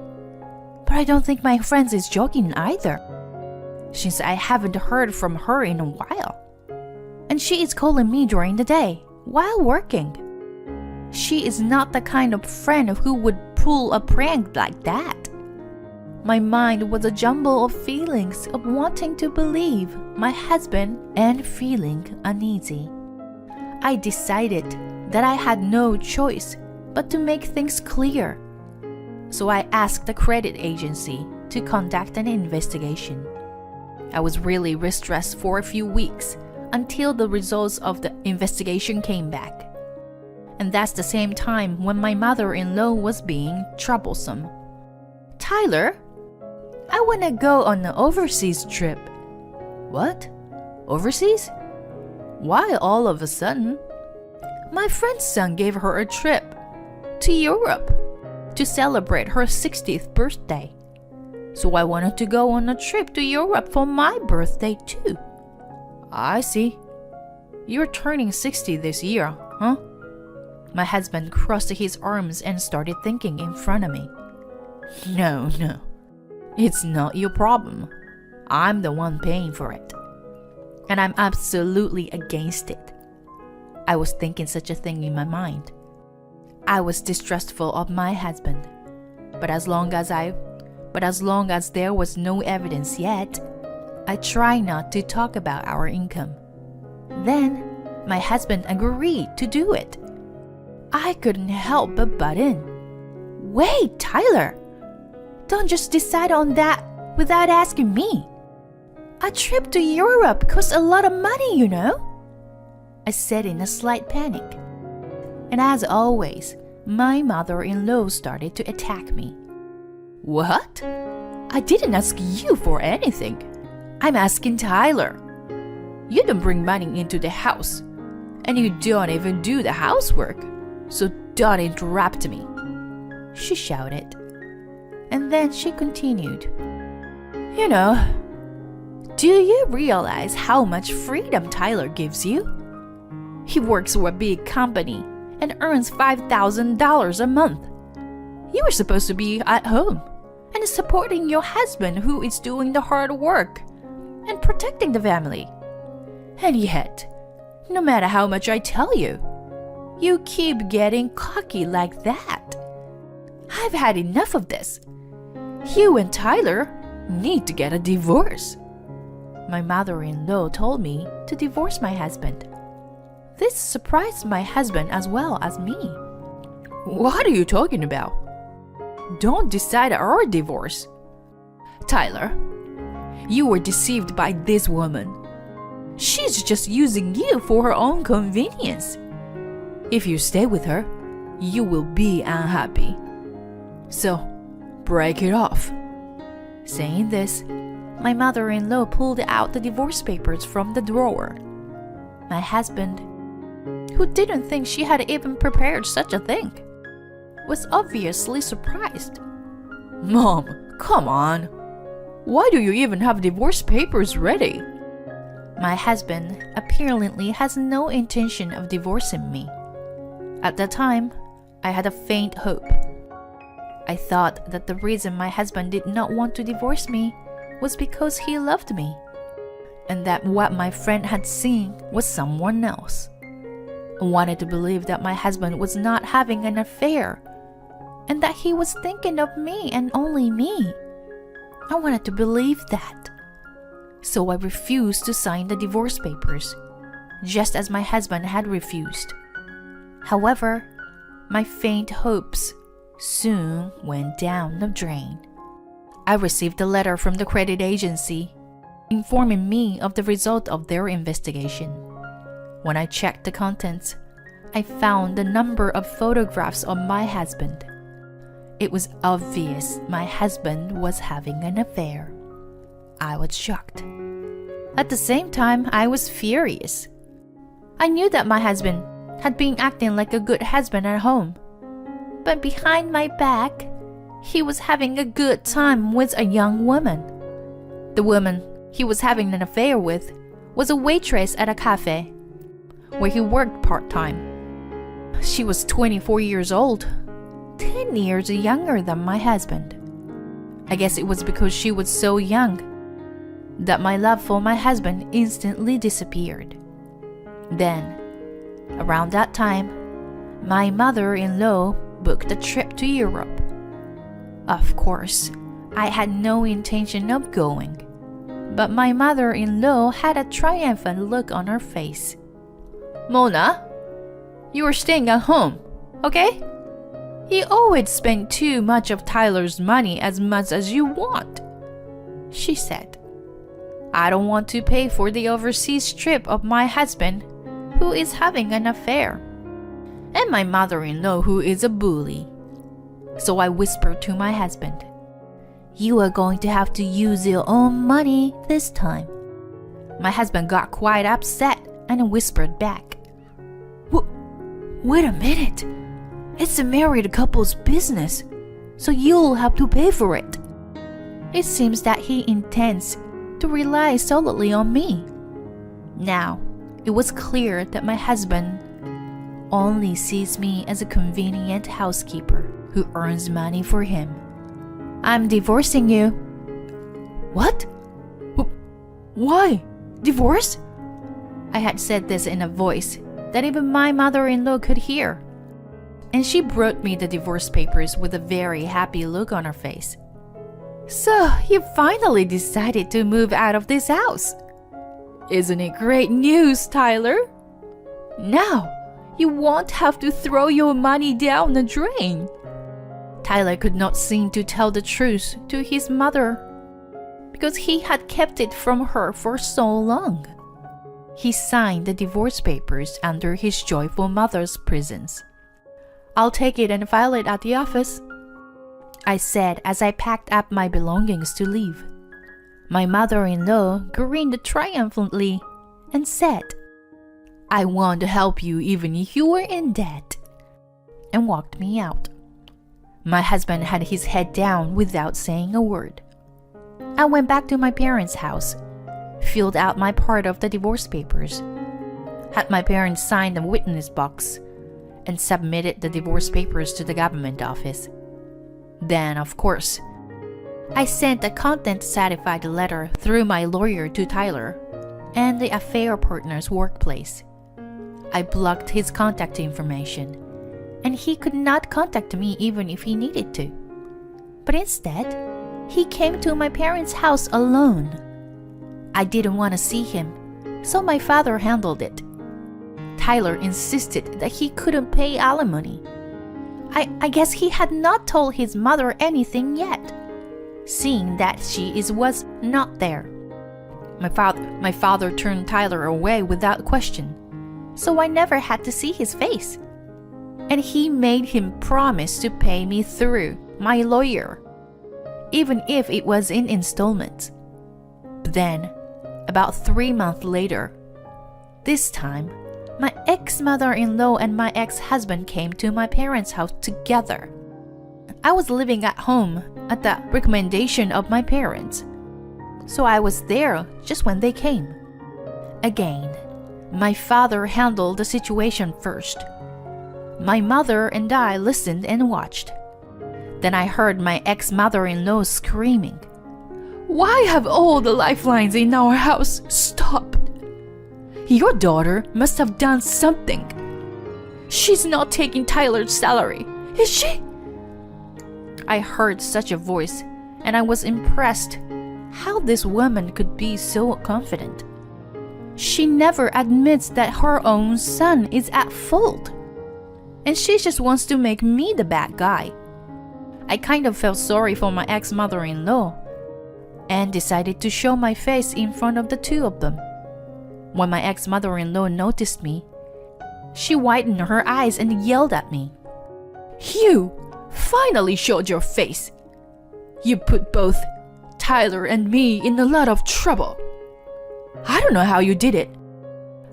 But I don't think my friend is joking either, since I haven't heard from her in a while. And she is calling me during the day, while working. She is not the kind of friend who would pull a prank like that. My mind was a jumble of feelings of wanting to believe my husband and feeling uneasy. I decided that I had no choice but to make things clear. So I asked the credit agency to conduct an investigation. I was really stressed for a few weeks until the results of the investigation came back. And that's the same time when my mother-in-law was being troublesome. Tyler, I want to go on an overseas trip. What? Overseas? Why all of a sudden? My friend's son gave her a trip to Europe to celebrate her 60th birthday. So I wanted to go on a trip to Europe for my birthday too. I see. You're turning 60 this year, huh? My husband crossed his arms and started thinking in front of me. No. It's not your problem. I'm the one paying for it. And I'm absolutely against it. I was thinking such a thing in my mind. I was distrustful of my husband. But as long as there was no evidence yet, I tried not to talk about our income. Then, my husband agreed to do it. I couldn't help but butt in. Wait, Tyler! Don't just decide on that without asking me. A trip to Europe costs a lot of money, you know? I said in a slight panic. And as always, my mother-in-law started to attack me. What? I didn't ask you for anything. I'm asking Tyler. You don't bring money into the house, and you don't even do the housework, so don't interrupt me, she shouted. And then she continued. You know, do you realize how much freedom Tyler gives you? He works for a big company and earns $5,000 a month. You are supposed to be at home and supporting your husband who is doing the hard work and protecting the family. And yet, no matter how much I tell you, you keep getting cocky like that. I've had enough of this. You and Tyler need to get a divorce. My mother-in-law told me to divorce my husband. This surprised my husband as well as me. What are you talking about? Don't decide our divorce. Tyler, you were deceived by this woman. She's just using you for her own convenience. If you stay with her, you will be unhappy. So, break it off. Saying this, my mother-in-law pulled out the divorce papers from the drawer. My husband, who didn't think she had even prepared such a thing, was obviously surprised. Mom, come on. Why do you even have divorce papers ready? My husband apparently has no intention of divorcing me. At that time, I had a faint hope. I thought that the reason my husband did not want to divorce me was because he loved me, and that what my friend had seen was someone else. I wanted to believe that my husband was not having an affair, and that he was thinking of me and only me. I wanted to believe that. So I refused to sign the divorce papers, just as my husband had refused. However, my faint hopes soon went down the drain. I received a letter from the credit agency informing me of the result of their investigation. When I checked the contents, I found a number of photographs of my husband. It was obvious my husband was having an affair. I was shocked. At the same time, I was furious. I knew that my husband had been acting like a good husband at home, but behind my back, he was having a good time with a young woman. The woman he was having an affair with was a waitress at a cafe where he worked part-time. She was 24 years old, 10 years younger than my husband. I guess it was because she was so young that my love for my husband instantly disappeared. Then, around that time, my mother-in-law booked a trip to Europe. Of course, I had no intention of going, but my mother-in-law had a triumphant look on her face. "Mona, you are staying at home, okay? You always spend too much of Tyler's money as much as you want," she said. "I don't want to pay for the overseas trip of my husband, who is having an affair, and my mother-in-law, who is a bully." So I whispered to my husband, "You are going to have to use your own money this time." My husband got quite upset and whispered back, "Wait a minute. It's a married couple's business, so you'll have to pay for it." It seems that he intends to rely solely on me. Now, it was clear that my husband only sees me as a convenient housekeeper who earns money for him. "I'm divorcing you." "What? Why? Divorce?" I had said this in a voice that even my mother-in-law could hear, and she brought me the divorce papers with a very happy look on her face. "So, you finally decided to move out of this house. Isn't it great news, Tyler? Now, you won't have to throw your money down the drain." Tyler could not seem to tell the truth to his mother because he had kept it from her for so long. He signed the divorce papers under his joyful mother's presence. "I'll take it and file it at the office," I said as I packed up my belongings to leave. My mother-in-law grinned triumphantly and said, "I want to help you even if you were in debt," and walked me out. My husband had his head down without saying a word. I went back to my parents' house, filled out my part of the divorce papers, had my parents sign the witness box, and submitted the divorce papers to the government office. Then, of course, I sent the content-certified letter through my lawyer to Tyler and the affair partner's workplace. I blocked his contact information, and he could not contact me even if he needed to. But instead, he came to my parents' house alone. I didn't want to see him, so my father handled it. Tyler insisted that he couldn't pay alimony. I guess he had not told his mother anything yet, seeing that she was not there. My father turned Tyler away without question, so I never had to see his face. And he made him promise to pay me through my lawyer, even if it was in installments. But then, about 3 months later, this time, my ex-mother-in-law and my ex-husband came to my parents' house together. I was living at home at the recommendation of my parents, so I was there just when they came. Again, my father handled the situation first. My mother and I listened and watched. Then I heard my ex-mother-in-law screaming, "Why have all the lifelines in our house stopped? Your daughter must have done something. She's not taking Tyler's salary, is she?" I heard such a voice, and I was impressed how this woman could be so confident. She never admits that her own son is at fault, and she just wants to make me the bad guy. I kind of felt sorry for my ex-mother-in-law and decided to show my face in front of the two of them. When my ex-mother-in-law noticed me, she widened her eyes and yelled at me. "You finally showed your face. You put both Tyler and me in a lot of trouble. I don't know how you did it,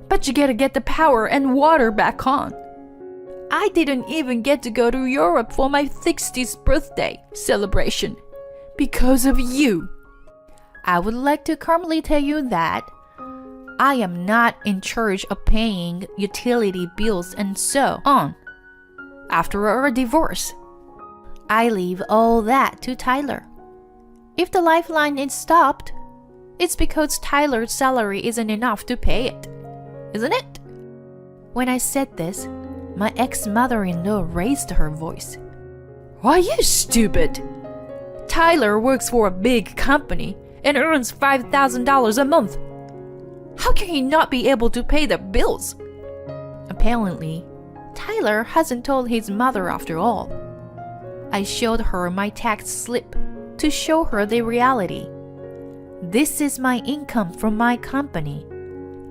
but you gotta get the power and water back on. I didn't even get to go to Europe for my 60th birthday celebration because of you. I would like to calmly tell you that I am not in charge of paying utility bills and so on. After our divorce, I leave all that to Tyler. If the lifeline is stopped, it's because Tyler's salary isn't enough to pay it, isn't it?" When I said this, my ex-mother-in-law raised her voice. "Are you stupid? Tyler works for a big company and earns $5,000 a month. How can he not be able to pay the bills?" Apparently, Tyler hasn't told his mother after all. I showed her my tax slip to show her the reality. This is my income from my company,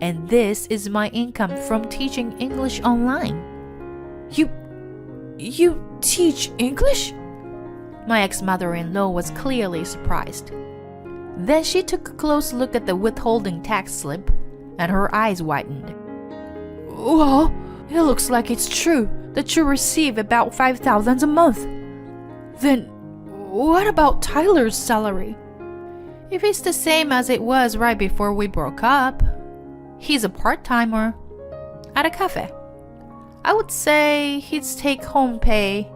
and this is my income from teaching English online. You teach English?" My ex-mother-in-law was clearly surprised. Then she took a close look at the withholding tax slip, and her eyes widened. "Well, it looks like it's true that you receive about $5,000 a month. Then what about Tyler's salary?" "If it's the same as it was right before we broke up, he's a part-timer at a cafe. I would say his take-home pay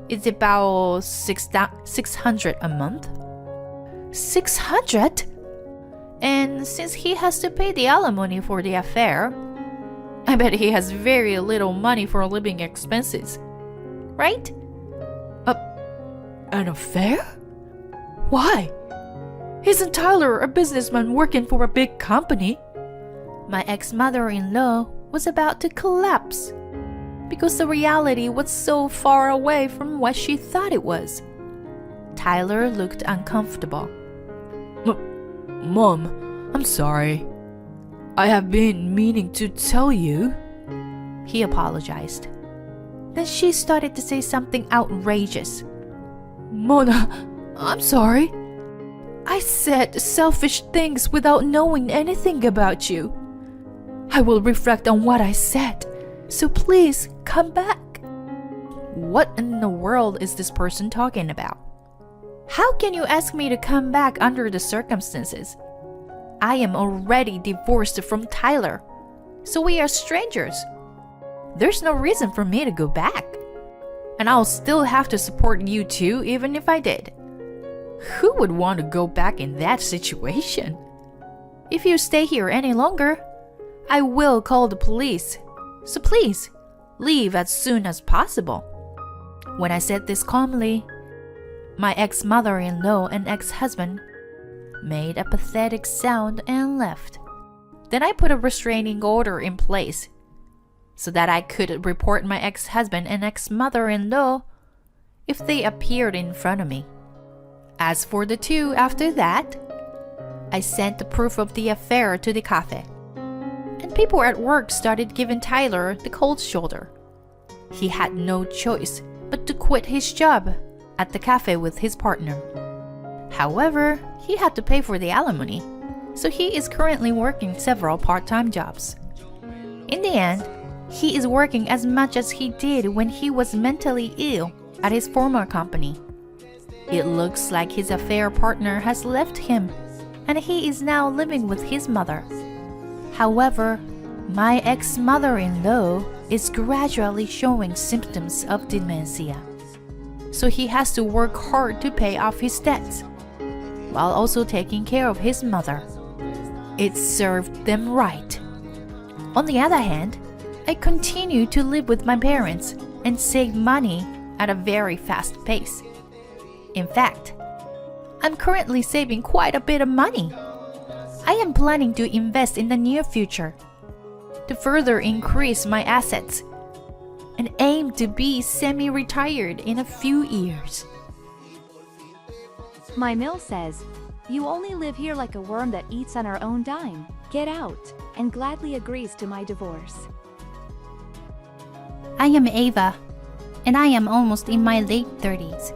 is about $600 a month." $600? And since he has to pay the alimony for the affair, I bet he has very little money for living expenses, right? An affair? Why? Isn't Tyler a businessman working for a big company? My ex-mother-in-law was about to collapse because the reality was so far away from what she thought it was. Tyler looked uncomfortable. Mom, I'm sorry. I have been meaning to tell you." He apologized. Then she started to say something outrageous. "Mona, I'm sorry. I said selfish things without knowing anything about you. I will reflect on what I said, so please come back." What in the world is this person talking about? How can you ask me to come back under the circumstances? I am already divorced from Tyler, so we are strangers. There's no reason for me to go back. And I'll still have to support you too, even if I did. Who would want to go back in that situation? If you stay here any longer, I will call the police. So please, leave as soon as possible." When I said this calmly, my ex-mother-in-law and ex-husband made a pathetic sound and left. Then I put a restraining order in place so that I could report my ex-husband and ex-mother-in-law if they appeared in front of me. As for the two after that, I sent the proof of the affair to the cafe, and people at work started giving Tyler the cold shoulder. He had no choice but to quit his job at the cafe with his partner. However, he had to pay for the alimony, so he is currently working several part-time jobs. In the end, he is working as much as he did when he was mentally ill at his former company. It looks like his affair partner has left him, and he is now living with his mother. However, my ex-mother-in-law is gradually showing symptoms of dementia, so he has to work hard to pay off his debts, while also taking care of his mother. It served them right. On the other hand, I continue to live with my parents and save money at a very fast pace. In fact, I'm currently saving quite a bit of money. I am planning to invest in the near future to further increase my assets and aim to be semi-retired in a few years. My mill says, "You only live here like a worm that eats on our own dime. Get out," and gladly agrees to my divorce. I am Ava, and I am almost in my late 30s.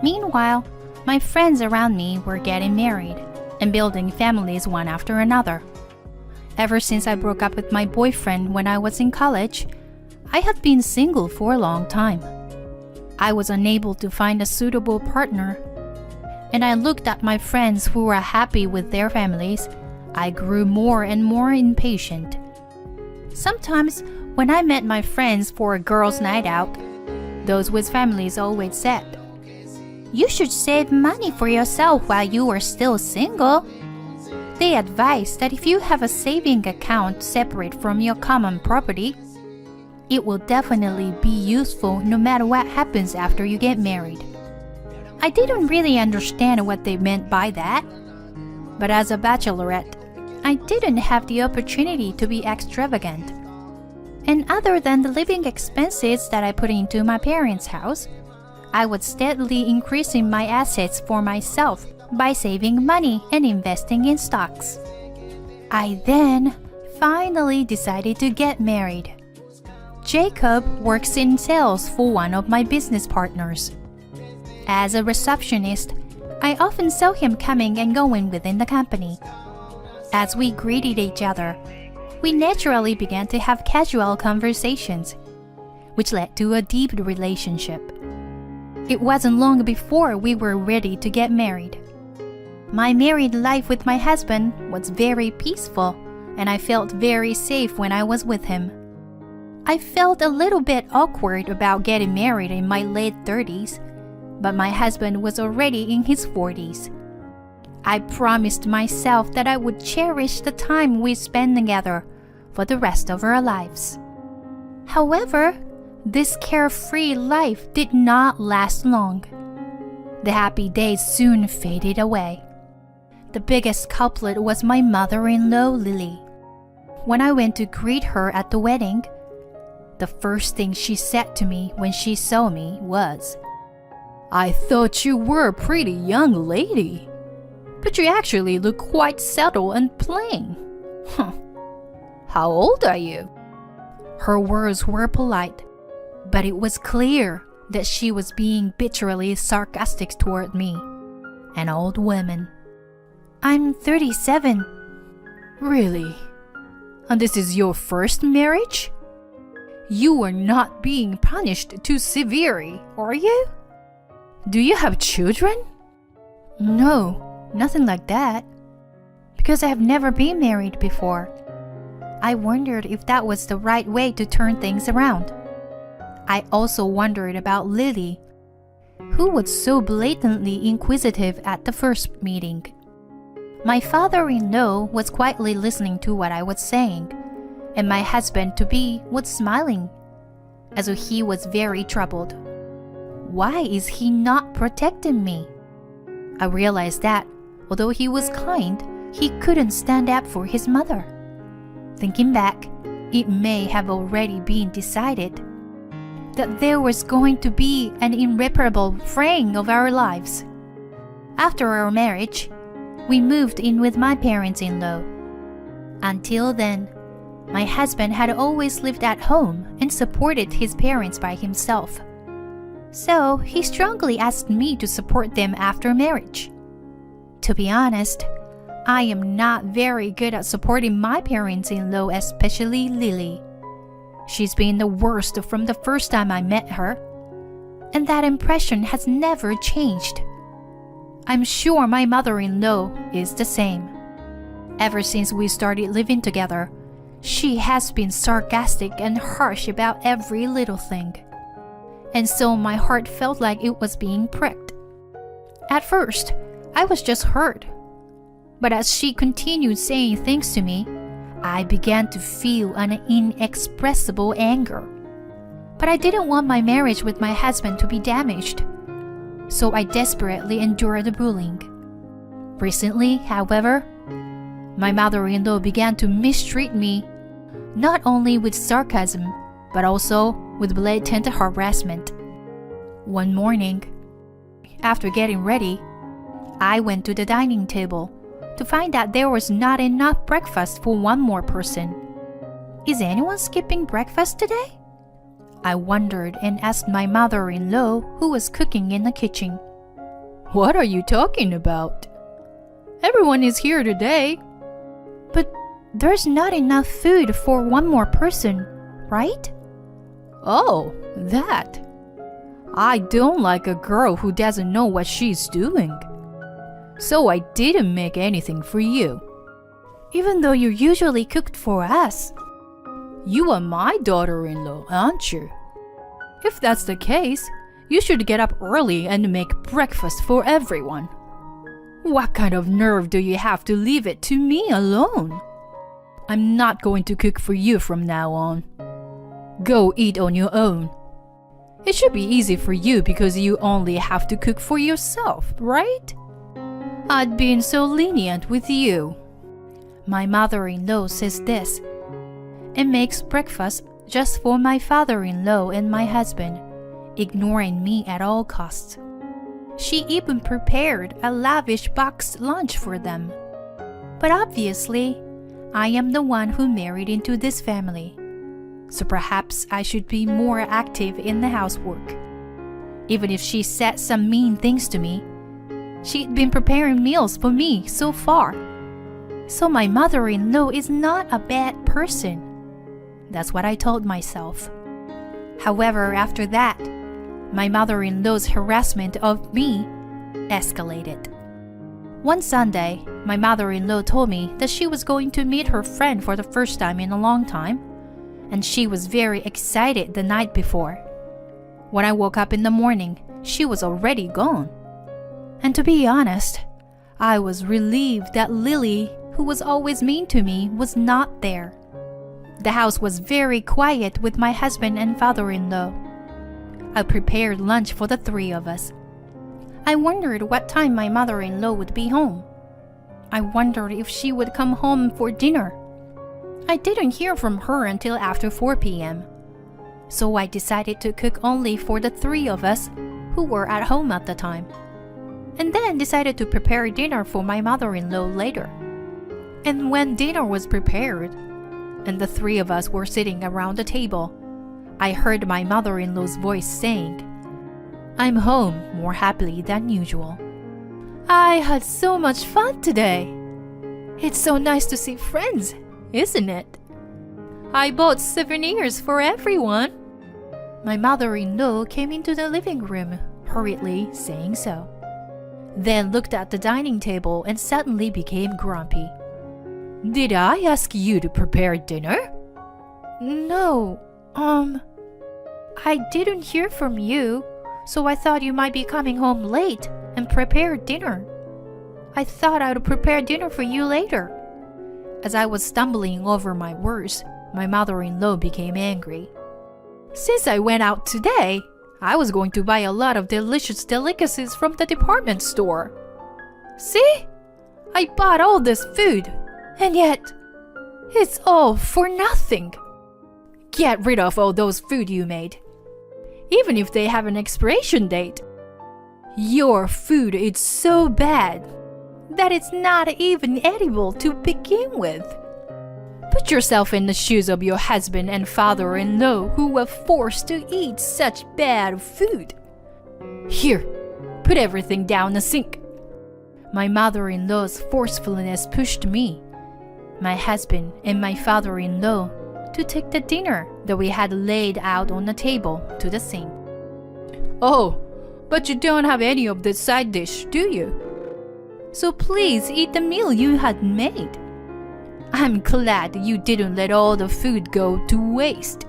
Meanwhile, my friends around me were getting married and building families one after another. Ever since I broke up with my boyfriend when I was in college, I have been single for a long time. I was unable to find a suitable partner, and I looked at my friends who were happy with their families. I grew more and more impatient. Sometimes, when I met my friends for a girls' night out, those with families always said, "You should save money for yourself while you are still single." They advised that if you have a saving account separate from your common property, it will definitely be useful no matter what happens after you get married. I didn't really understand what they meant by that, but as a bachelorette, I didn't have the opportunity to be extravagant. And other than the living expenses that I put into my parents' house, I was steadily increasing my assets for myself by saving money and investing in stocks. I then finally decided to get married. Jacob works in sales for one of my business partners. As a receptionist, I often saw him coming and going within the company. As we greeted each other, we naturally began to have casual conversations, which led to a deep relationship. It wasn't long before we were ready to get married. My married life with my husband was very peaceful, and I felt very safe when I was with him. I felt a little bit awkward about getting married in my late 30s, but my husband was already in his 40s. I promised myself that I would cherish the time we spent together for the rest of our lives. However, this carefree life did not last long. The happy days soon faded away. The biggest culprit was my mother-in-law, Lily. When I went to greet her at the wedding, the first thing she said to me when she saw me was, "I thought you were a pretty young lady, but you actually look quite settled and plain. Huh. How old are you?" Her words were polite, but it was clear that she was being bitterly sarcastic toward me, an old woman. "I'm 37. Really? And this is your first marriage? You are not being punished too severely, are you? Do you have children?" No, nothing like that. Because I have never been married before. I wondered if that was the right way to turn things around. I also wondered about Lily, who was so blatantly inquisitive at the first meeting. My father-in-law was quietly listening to what I was saying, and my husband-to-be was smiling, as though he was very troubled. Why is he not protecting me? I realized that, although he was kind, he couldn't stand up for his mother. Thinking back, it may have already been decided that there was going to be an irreparable fraying of our lives. After our marriage, we moved in with my parents-in-law. Until then, my husband had always lived at home and supported his parents by himself. So he strongly asked me to support them after marriage. To be honest, I am not very good at supporting my parents-in-law, especially Lily. She's been the worst from the first time I met her, and that impression has never changed. I'm sure my mother-in-law is the same. Ever since we started living together, she has been sarcastic and harsh about every little thing. And so my heart felt like it was being pricked. At first, I was just hurt. But as she continued saying things to me, I began to feel an inexpressible anger. But I didn't want my marriage with my husband to be damaged. So I desperately endured the bullying. Recently, however, my mother-in-law began to mistreat me, not only with sarcasm, but also with blatant harassment. One morning, after getting ready, I went to the dining table to find that there was not enough breakfast for one more person. Is anyone skipping breakfast today? I wondered and asked my mother-in-law, who was cooking in the kitchen. What are you talking about? Everyone is here today. But there's not enough food for one more person, right? Oh, that. I don't like a girl who doesn't know what she's doing. So I didn't make anything for you. Even though you usually cooked for us. You are my daughter-in-law, aren't you? If that's the case, you should get up early and make breakfast for everyone. What kind of nerve do you have to leave it to me alone? I'm not going to cook for you from now on. Go eat on your own. It should be easy for you because you only have to cook for yourself, right? I'd been so lenient with you. My mother-in-law says this and makes breakfast just for my father-in-law and my husband, ignoring me at all costs. She even prepared a lavish boxed lunch for them. But obviously, I am the one who married into this family, so perhaps I should be more active in the housework. Even if she said some mean things to me, she'd been preparing meals for me so far. So my mother-in-law is not a bad person. That's what I told myself. However, after that, my mother-in-law's harassment of me escalated. One Sunday, my mother-in-law told me that she was going to meet her friend for the first time in a long time, and she was very excited the night before. When I woke up in the morning, she was already gone. And to be honest, I was relieved that Lily, who was always mean to me, was not there. The house was very quiet with my husband and father-in-law. I prepared lunch for the three of us. I wondered what time my mother-in-law would be home. I wondered if she would come home for dinner. I didn't hear from her until after 4 p.m. So I decided to cook only for the three of us who were at home at the time, and then decided to prepare dinner for my mother-in-law later. And when dinner was prepared, and the three of us were sitting around the table, I heard my mother-in-law's voice saying, "I'm home more happily than usual. I had so much fun today. It's so nice to see friends, isn't it? I bought souvenirs for everyone." My mother-in-law came into the living room, hurriedly saying so, then looked at the dining table and suddenly became grumpy. "Did I ask you to prepare dinner?" No, I didn't hear from you, so I thought you might be coming home late and prepare dinner. I thought I'd prepare dinner for you later." As I was stumbling over my words, my mother-in-law became angry. "Since I went out today, I was going to buy a lot of delicious delicacies from the department store. See? I bought all this food, and yet it's all for nothing. Get rid of all those food you made, even if they have an expiration date. Your food is so bad that it's not even edible to begin with. Put yourself in the shoes of your husband and father-in-law who were forced to eat such bad food. Here, put everything down the sink." My mother-in-law's forcefulness pushed me, my husband, and my father-in-law to take the dinner that we had laid out on the table to the sink. "Oh, but you don't have any of the side dish, do you? So please eat the meal you had made. I'm glad you didn't let all the food go to waste."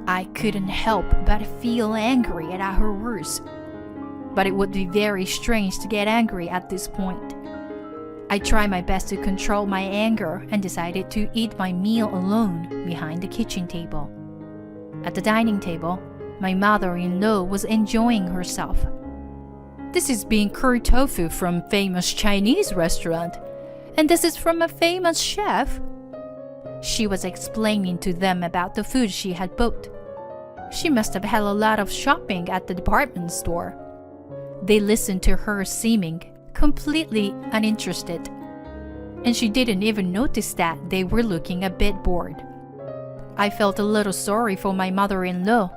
I couldn't help but feel angry at her words, but it would be very strange to get angry at this point. I tried my best to control my anger and decided to eat my meal alone behind the kitchen table. At the dining table, my mother-in-law was enjoying herself. "This is bean curry tofu from famous Chinese restaurant, and this is from a famous chef." She was explaining to them about the food she had bought. She must have had a lot of shopping at the department store. They listened to her seeming completely uninterested. And she didn't even notice that they were looking a bit bored. I felt a little sorry for my mother-in-law,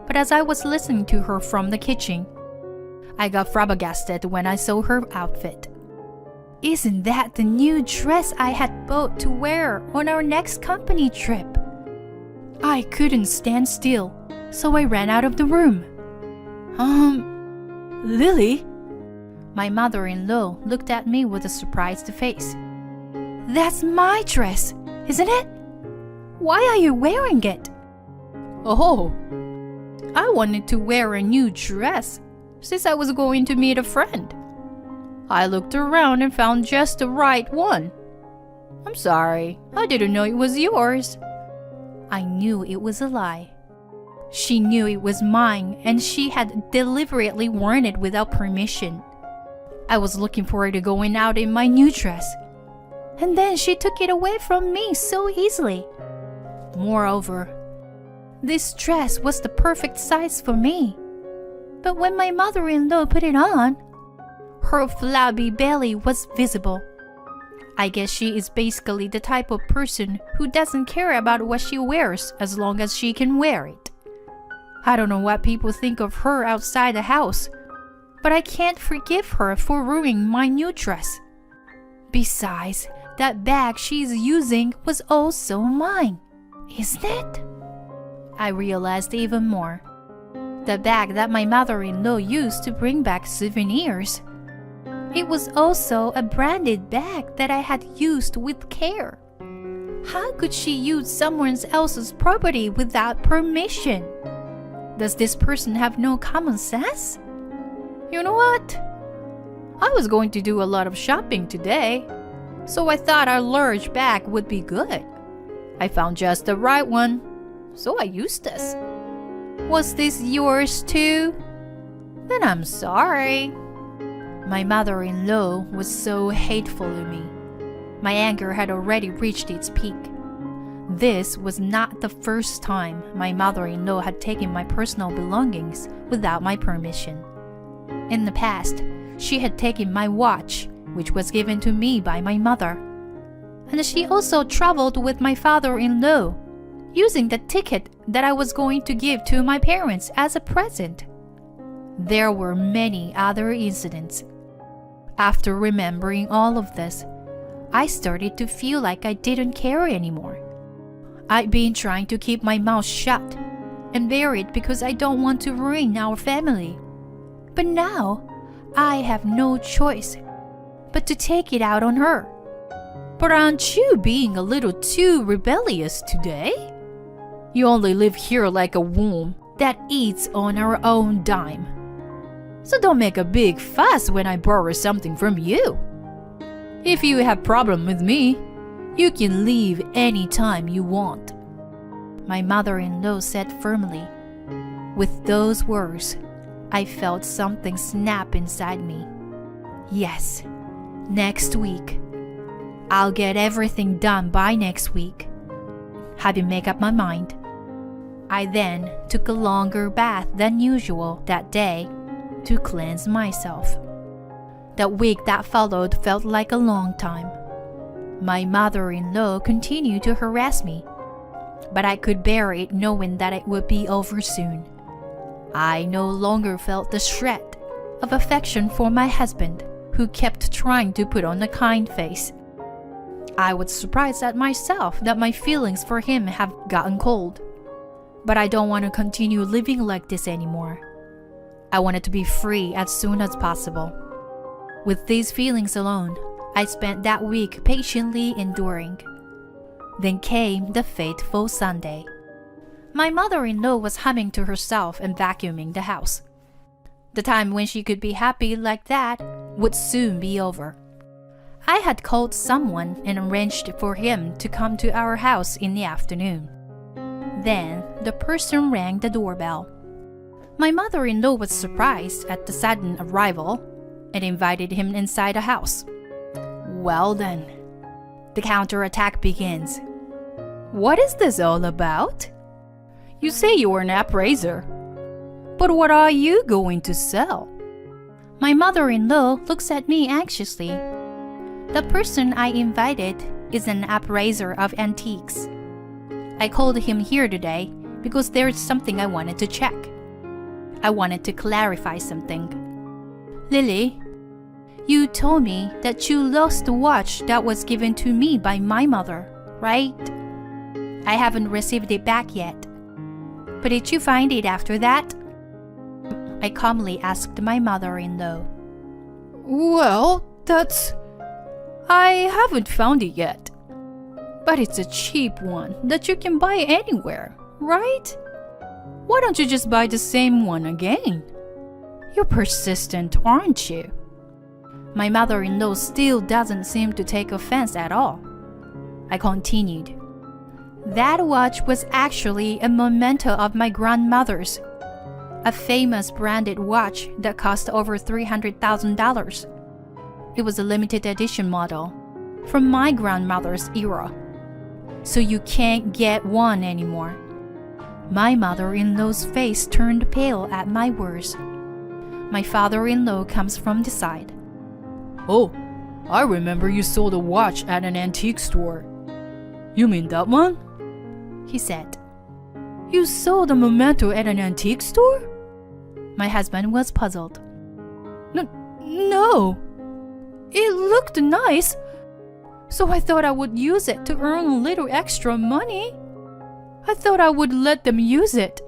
but as I was listening to her from the kitchen, I got flabbergasted when I saw her outfit. Isn't that the new dress I had bought to wear on our next company trip? I couldn't stand still, so I ran out of the room. Lily? My mother-in-law looked at me with a surprised face. That's my dress, isn't it? Why are you wearing it? Oh, I wanted to wear a new dress since I was going to meet a friend. I looked around and found just the right one. I'm sorry, I didn't know it was yours. I knew it was a lie. She knew it was mine, and she had deliberately worn it without permission. I was looking forward to going out in my new dress, and then she took it away from me so easily. Moreover, this dress was the perfect size for me. But when my mother-in-law put it on, her flabby belly was visible. I guess she is basically the type of person who doesn't care about what she wears as long as she can wear it. I don't know what people think of her outside the house, but I can't forgive her for ruining my new dress. Besides, that bag she's using was also mine, isn't it? I realized even more. The bag that my mother-in-law used to bring back souvenirs. It was also a branded bag that I had used with care. How could she use someone else's property without permission? Does this person have no common sense? You know what? I was going to do a lot of shopping today, so I thought a large bag would be good. I found just the right one, so I used this. Was this yours too? Then I'm sorry. My mother-in-law was so hateful to me. My anger had already reached its peak. This was not the first time my mother-in-law had taken my personal belongings without my permission. In the past, she had taken my watch, which was given to me by my mother. And she also traveled with my father-in-law, using the ticket that I was going to give to my parents as a present. There were many other incidents. After remembering all of this, I started to feel like I didn't care anymore. I'd been trying to keep my mouth shut and bear it because I don't want to ruin our family. But now, I have no choice but to take it out on her. But aren't you being a little too rebellious today? You only live here like a worm that eats on our own dime. So don't make a big fuss when I borrow something from you. If you have problem with me, you can leave any time you want. My mother-in-law said firmly. With those words, I felt something snap inside me. Yes, next week. I'll get everything done by next week. Having made up my mind, I then took a longer bath than usual that day to cleanse myself. The week that followed felt like a long time. My mother-in-law continued to harass me, but I could bear it knowing that it would be over soon. I no longer felt the shred of affection for my husband, who kept trying to put on a kind face. I was surprised at myself that my feelings for him have gotten cold. But I don't want to continue living like this anymore. I wanted to be free as soon as possible. With these feelings alone, I spent that week patiently enduring. Then came the fateful Sunday. My mother-in-law was humming to herself and vacuuming the house. The time when she could be happy like that would soon be over. I had called someone and arranged for him to come to our house in the afternoon. Then the person rang the doorbell. My mother-in-law was surprised at the sudden arrival and invited him inside the house. Well then, the counterattack begins. What is this all about? You say you are an appraiser, but what are you going to sell? My mother-in-law looks at me anxiously. The person I invited is an appraiser of antiques. I called him here today because there's something I wanted to check. I wanted to clarify something. Lily, you told me that you lost the watch that was given to me by my mother, right? I haven't received it back yet. But did you find it after that? I calmly asked my mother-in-law. Well, I haven't found it yet. But it's a cheap one that you can buy anywhere, right? Why don't you just buy the same one again? You're persistent, aren't you? My mother-in-law still doesn't seem to take offense at all. I continued. That watch was actually a memento of my grandmother's, a famous branded watch that cost over $300,000. It was a limited edition model from my grandmother's era, so you can't get one anymore. My mother-in-law's face turned pale at my words. My father-in-law comes from the side. Oh, I remember you sold a watch at an antique store. You mean that one? He said. You sold a memento at an antique store? My husband was puzzled. No. It looked nice, so I thought I would use it to earn a little extra money. I thought I would let them use it,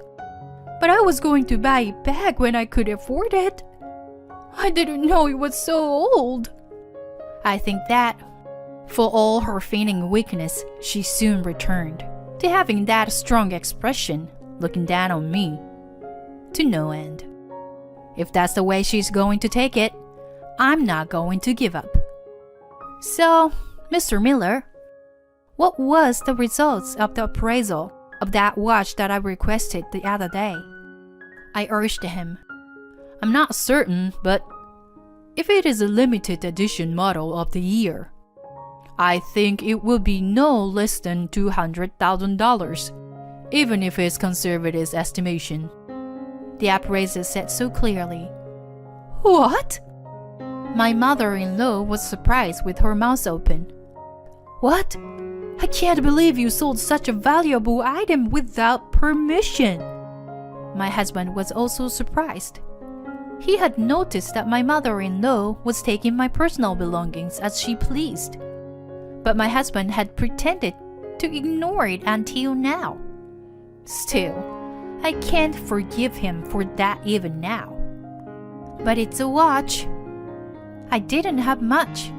but I was going to buy it back when I could afford it. I didn't know it was so old. I think that, for all her feigning weakness, she soon returned to having that strong expression, looking down on me, to no end. If that's the way she's going to take it, I'm not going to give up. So, Mr. Miller, what was the results of the appraisal of that watch that I requested the other day? I urged him. I'm not certain, but if it is a limited edition model of the year, I think it will be no less than $200,000, even if it's conservative estimation. The appraiser said so clearly. What? My mother-in-law was surprised with her mouth open. What? I can't believe you sold such a valuable item without permission. My husband was also surprised. He had noticed that my mother-in-law was taking my personal belongings as she pleased. But my husband had pretended to ignore it until now. Still, I can't forgive him for that even now. But it's a watch. I didn't have much,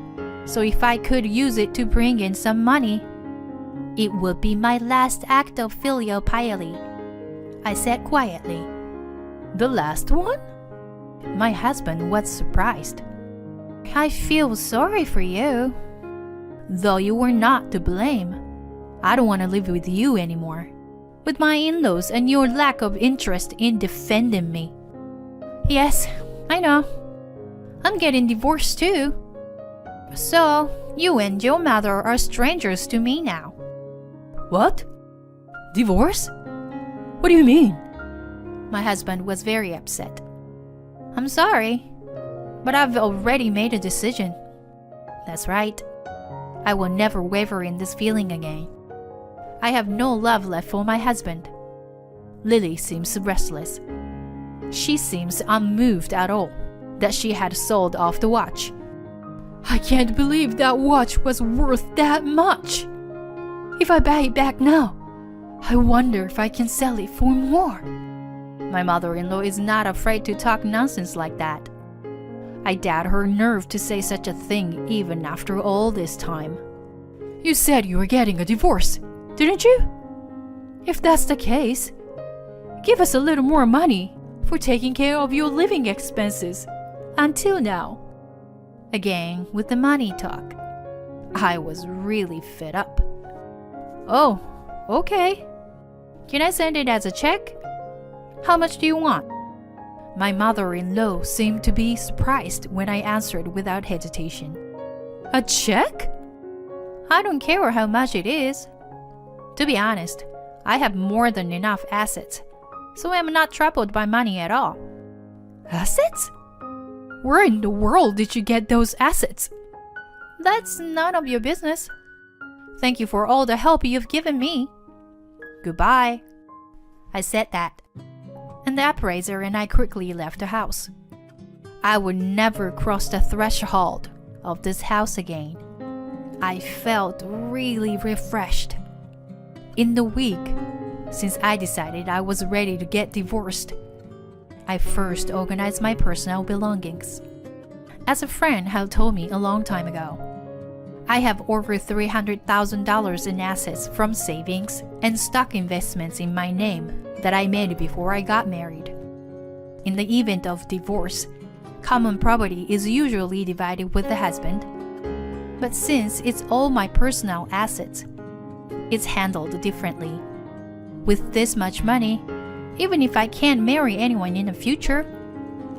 so if I could use it to bring in some money, it would be my last act of filial piety, I said quietly. The last one? My husband was surprised. I feel sorry for you. Though you were not to blame. I don't want to live with you anymore, with my in-laws and your lack of interest in defending me. Yes, I know. I'm getting divorced too. So, you and your mother are strangers to me now. What? Divorce? What do you mean? My husband was very upset. I'm sorry, but I've already made a decision. That's right. I will never waver in this feeling again. I have no love left for my husband. Lily seems restless. She seems unmoved at all that she had sold off the watch. I can't believe that watch was worth that much. If I buy it back now, I wonder if I can sell it for more. My mother-in-law is not afraid to talk nonsense like that. I doubt her nerve to say such a thing even after all this time. You said you were getting a divorce, didn't you? If that's the case, give us a little more money for taking care of your living expenses until now. Again, with the money talk. I was really fed up. Oh, okay. Can I send it as a check? How much do you want? My mother-in-law seemed to be surprised when I answered without hesitation. A check? I don't care how much it is. To be honest, I have more than enough assets, so I am not troubled by money at all. Assets? Where in the world did you get those assets? That's none of your business. Thank you for all the help you've given me. Goodbye. I said that, and the appraiser and I quickly left the house. I would never cross the threshold of this house again. I felt really refreshed. In the week since I decided I was ready to get divorced, I first organized my personal belongings. As a friend had told me a long time ago, I have over $300,000 in assets from savings and stock investments in my name that I made before I got married. In the event of divorce, common property is usually divided with the husband. But since it's all my personal assets, it's handled differently. With this much money, even if I can't marry anyone in the future,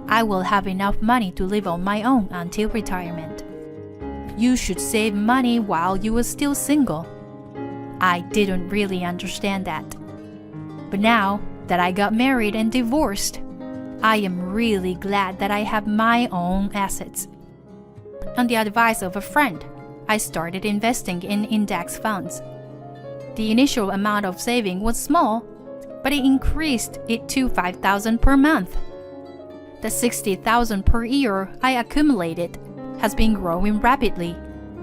I will have enough money to live on my own until retirement. You should save money while you are still single. I didn't really understand that. But now that I got married and divorced, I am really glad that I have my own assets. On the advice of a friend, I started investing in index funds. The initial amount of saving was small, but it increased it to $5,000 per month. The $60,000 per year I accumulated has been growing rapidly,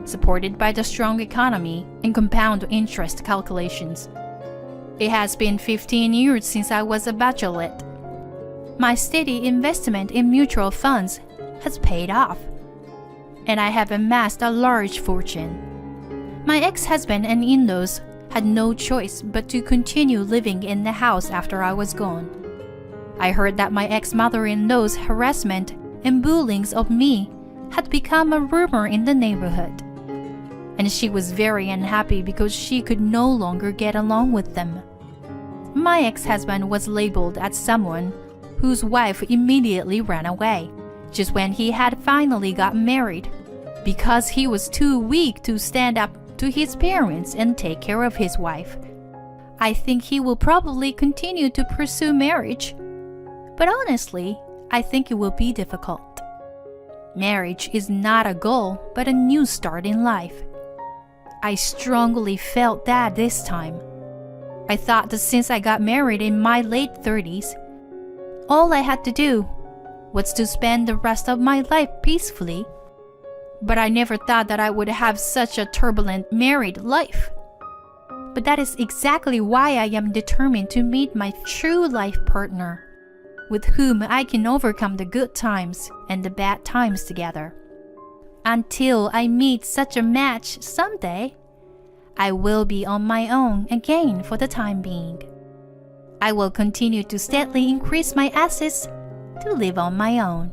supported by the strong economy and compound interest calculations. It has been 15 years since I was a bachelorette. My steady investment in mutual funds has paid off, and I have amassed a large fortune. My ex-husband and in-laws had no choice but to continue living in the house after I was gone. I heard that my ex-mother-in-law's harassment and bullying of me had become a rumor in the neighborhood, and she was very unhappy because she could no longer get along with them. My ex-husband was labeled as someone whose wife immediately ran away, just when he had finally got married, because he was too weak to stand up to his parents and take care of his wife. I think he will probably continue to pursue marriage, but honestly, I think it will be difficult. Marriage is not a goal, but a new start in life. I strongly felt that this time. I thought that since I got married in my late 30s, all I had to do was to spend the rest of my life peacefully. But I never thought that I would have such a turbulent married life. But that is exactly why I am determined to meet my true life partner, with whom I can overcome the good times and the bad times together. Until I meet such a match someday, I will be on my own again for the time being. I will continue to steadily increase my assets to live on my own.